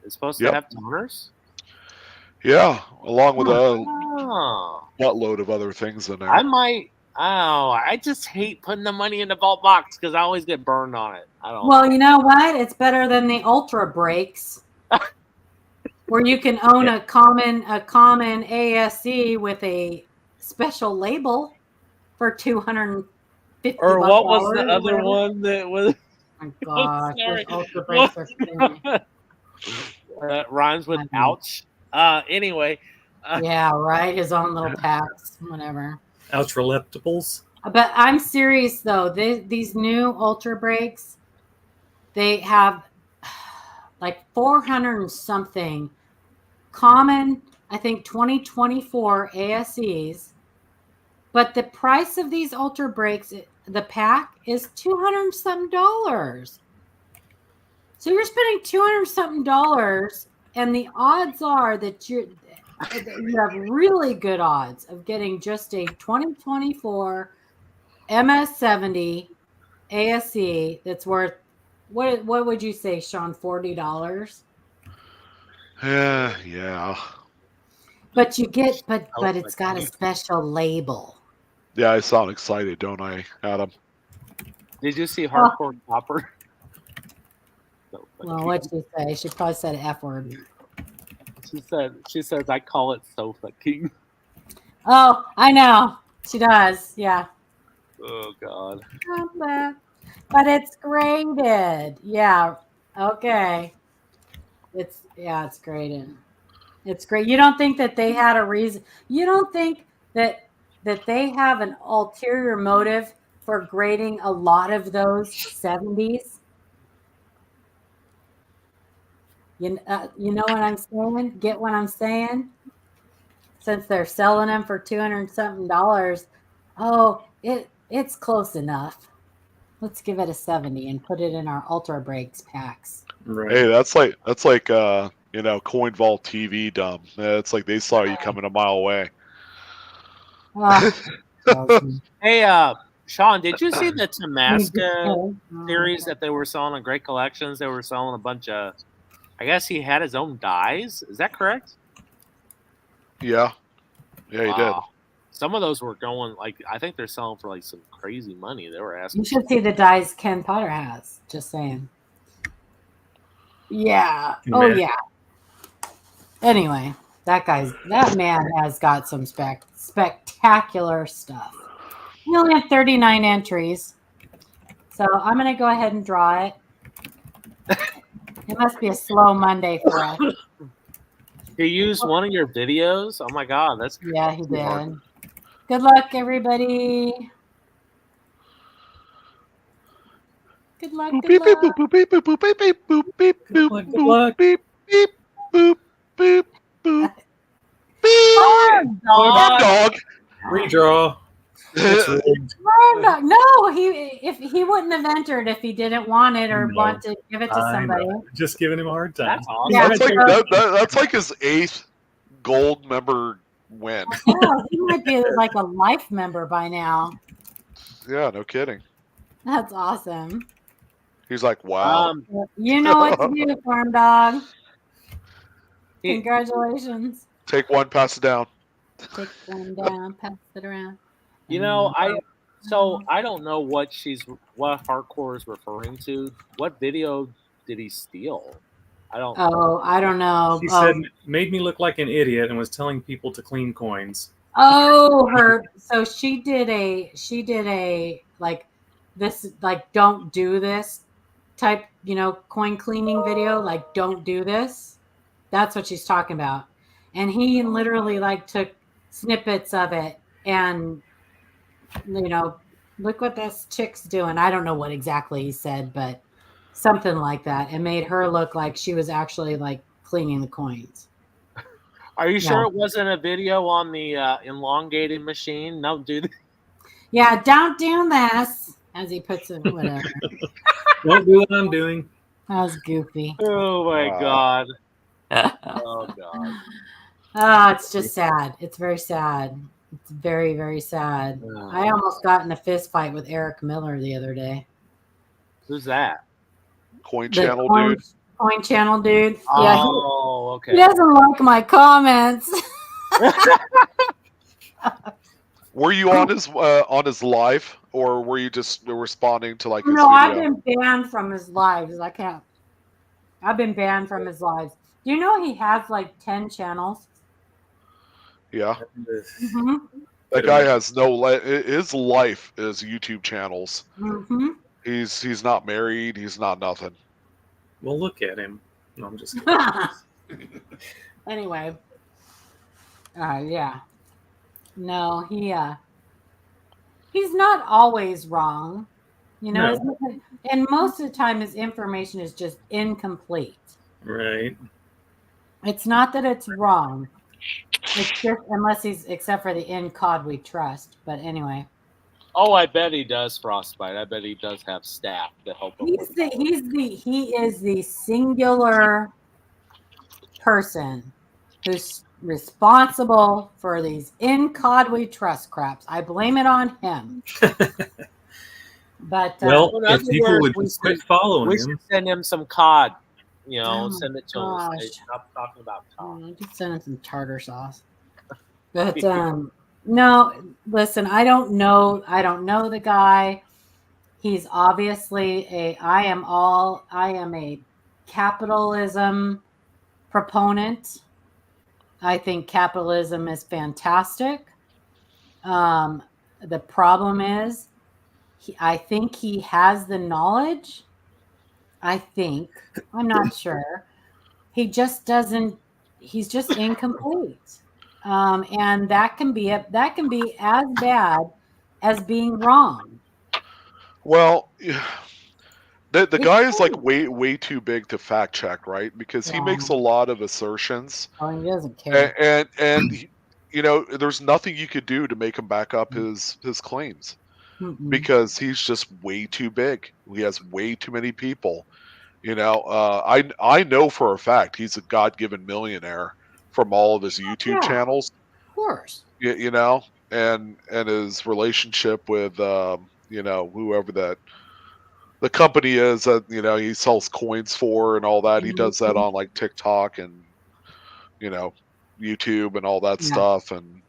is supposed to have toners? Yeah, along with a buttload of other things in there. I just hate putting the money in the vault box because I always get burned on it. Well, you know what? It's better than the Ultra breaks, where you can own a common ASC with a special label for $250. Or what was the other one that was? Oh my gosh, those Ultra breaks are crazy. That rhymes with ouch. Anyway. Yeah, right. His own little packs, whatever. Ultraleptables. But I'm serious though. These new Ultra breaks, they have like 400 and something common, I think 2024 ASEs. But the price of these Ultra breaks, the pack is $200 and some. So you're spending $200 something, and the odds are that you have really good odds of getting just a 2024 MS70 ASE that's worth what would you say, Sean? $40. Yeah. But you get but it's got a special label. Yeah, I sound excited, don't I, Adam? Did you see Hardcore Copper? Well, what'd she say? She probably said F word. She says I call it Sofa King. Oh, I know. She does. Yeah. Oh God. But it's graded. Yeah. Okay. It's graded. It's great. You don't think that they had a reason? You don't think that they have an ulterior motive for grading a lot of those 70s? You know what I'm saying? Get what I'm saying? Since they're selling them for $200 something, oh, it's close enough. Let's give it a 70 and put it in our Ultra Breaks packs. Right. Hey, that's like Coin Vault TV dumb. It's like they saw you coming a mile away. Hey, Sean, did you see the Tabasco series that they were selling on GreatCollections? They were selling a bunch of, I guess he had his own dyes. Is that correct? Yeah. Yeah, he did. Some of those were going, like, I think they're selling for, like, some crazy money. They were asking. You should see the dyes Ken Potter has. Just saying. Yeah. Oh, yeah. Anyway, that man has got some spectacular stuff. We only have 39 entries. So I'm going to go ahead and draw it. It must be a slow Monday for us. He used one of your videos? Oh, my God. That's Yeah, he did. Good luck, everybody. Good luck. Good luck. Boop, beep, boop, boop, beep, beep, boop, beep, boop, boop, beep, beep, boop, beep, boop, beep. Dog. Redraw. No, he wouldn't have entered if he didn't want it or want to give it to somebody. Just giving him a hard time. That's awesome. Yeah, That's like his 8th gold member win. Yeah, he might be like a life member by now. Yeah, no kidding. That's awesome. He's like, wow. You know what to do, farm dog. Congratulations. Take one, pass it down. Take one down, pass it around. You know, I don't know what Hardcore is referring to. What video did he steal? I don't know. She said made me look like an idiot and was telling people to clean coins. So she did a like this, like, don't do this type, coin cleaning video, like, don't do this. That's what she's talking about. And he literally like took snippets of it and look what this chick's doing. I don't know what exactly he said, but something like that, and made her look like she was actually like cleaning the coins. Are you sure it wasn't a video on the elongated machine? No, dude. Yeah, don't do this, as he puts it, whatever. Don't do what I'm doing. That was goofy. Oh my God. Oh God. Oh, it's just sad. It's very sad. It's very, very sad. I almost got in a fist fight with Eric Miller the other day. Who's that? Coin Channel dude. Coin Channel dude. Oh, okay. He doesn't like my comments. Were you on his live, or were you just responding to like his No, video? I've been banned from his lives. I can't. I've been banned from his lives. Do you know he has like 10 channels? Yeah. Mm-hmm. That guy has his life is YouTube channels. Mm-hmm. He's not married. He's not nothing. Well, look at him. No, I'm just kidding. Anyway. Yeah. No, he's not always wrong. No. And most of the time his information is just incomplete. Right. It's not that it's wrong. It's just except for the in cod we trust. But anyway. Oh, I bet he does frostbite. I bet he does have staff to help him. He is the singular person who's responsible for these in cod we trust craps. I blame it on him. But Well, in if other people words, would we just quit should- following we him, should send him some cod. You know, Oh, send it to him. gosh. Say, stop talking about cod. Just send him some tartar sauce. But no, listen, I don't know the guy. He's obviously I am a capitalism proponent. I think capitalism is fantastic. The problem is I think he has the knowledge. I'm not sure. He just doesn't, he's just incomplete. And that can be as bad as being wrong. Well, the It's guy is like true. way too big to fact check, right? Because he Yeah. makes a lot of assertions, Oh, he doesn't care. and he, there's nothing you could do to make him back up his claims Mm-mm. because he's just way too big. He has way too many people. I know for a fact he's a God-given millionaire from all of his YouTube Yeah. channels. Of course. And his relationship with whoever that the company is that he sells coins for and all that. He does that on like TikTok and YouTube and all that Yeah. stuff. And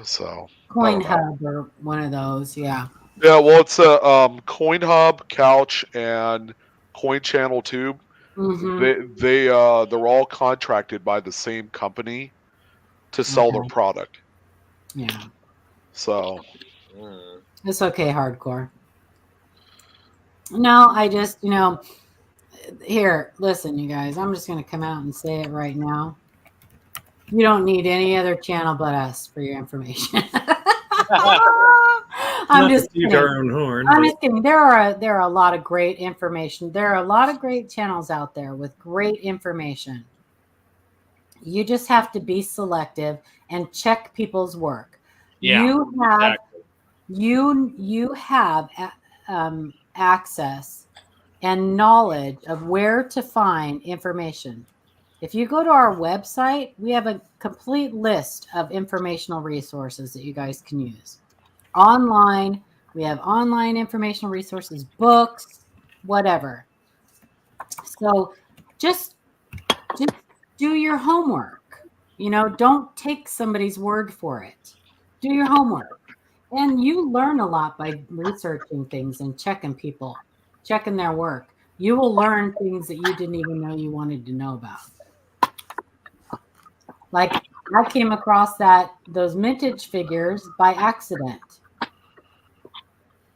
so Coin Hub or one of those. Yeah. Yeah, well, it's a Coin Hub, Couch, and Coin Channel Tube. Mm-hmm. They're all contracted by the same company to sell their product. Yeah. So it's okay, hardcore. No, I just here, listen, you guys. I'm just going to come out and say it right now. You don't need any other channel but us for your information. I'm just kidding. our own horn. I'm just kidding. There are a lot of great information. There are a lot of great channels out there with great information. You just have to be selective and check people's work. Yeah, you have access and knowledge of where to find information. If you go to our website, we have a complete list of informational resources that you guys can use. Online, we have online informational resources, books, whatever. So just do your homework. Don't take somebody's word for it. Do your homework. And you learn a lot by researching things and checking their work. You will learn things that you didn't even know you wanted to know about. Like I came across those vintage figures by accident.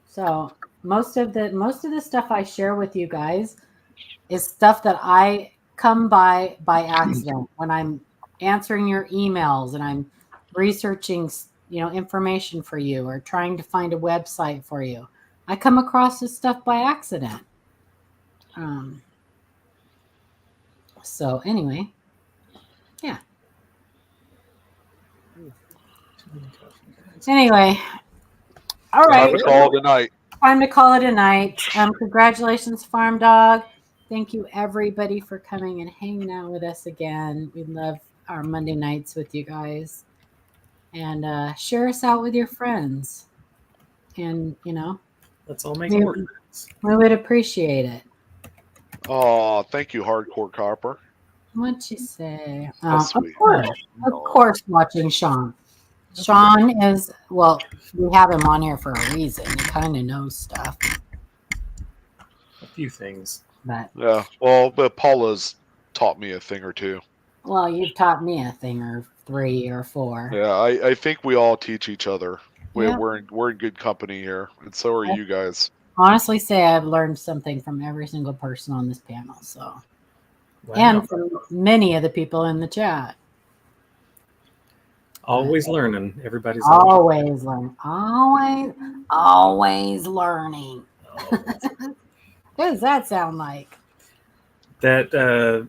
So most of the stuff I share with you guys is stuff that I come by accident when I'm answering your emails and I'm researching, information for you or trying to find a website for you. I come across this stuff by accident. So anyway, yeah. Anyway, all right. Time to call it a night. Time to call it a night. Congratulations, Farm Dog. Thank you, everybody, for coming and hanging out with us again. We love our Monday nights with you guys. And share us out with your friends. And, let's all make more friends. We would appreciate it. Oh, thank you, Hardcore Copper. What'd you say? That's of sweet. course, watching Sean. Sean is, well, we have him on here for a reason. He kind of knows stuff. A few things. But, yeah, well, but Paula's taught me a thing or two. Well, you've taught me a thing or 3 or 4. Yeah, I think we all teach each other. Yeah. We're in good company here, and so are you guys. Honestly say I've learned something from every single person on this panel. So, Wow. And from many of the people in the chat. Always learning. Everybody's always learning. Always learning. What does that sound like? That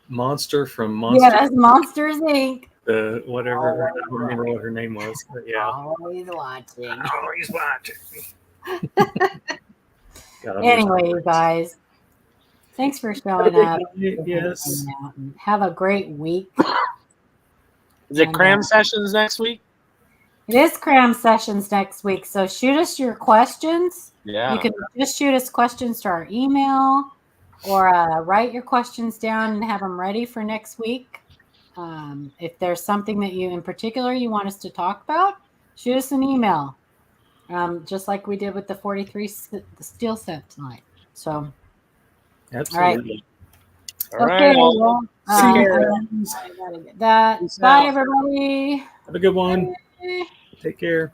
monster from Monster. Yeah, that's Monsters Inc. the whatever. I don't remember what her name was, but yeah. Always watching. Always watching. God, Anyway, you guys, thanks for showing up. Yes. And have a great week. Is it cram sessions next week? It is cram sessions next week, so shoot us your questions. Yeah. You can just shoot us questions to our email or write your questions down and have them ready for next week. If there's something that you in particular you want us to talk about, shoot us an email, just like we did with the 43 steel set tonight. So, Absolutely. All right. Well, See you. I gotta get that. Peace Bye, out. everybody. Have a good one. Bye. Take care.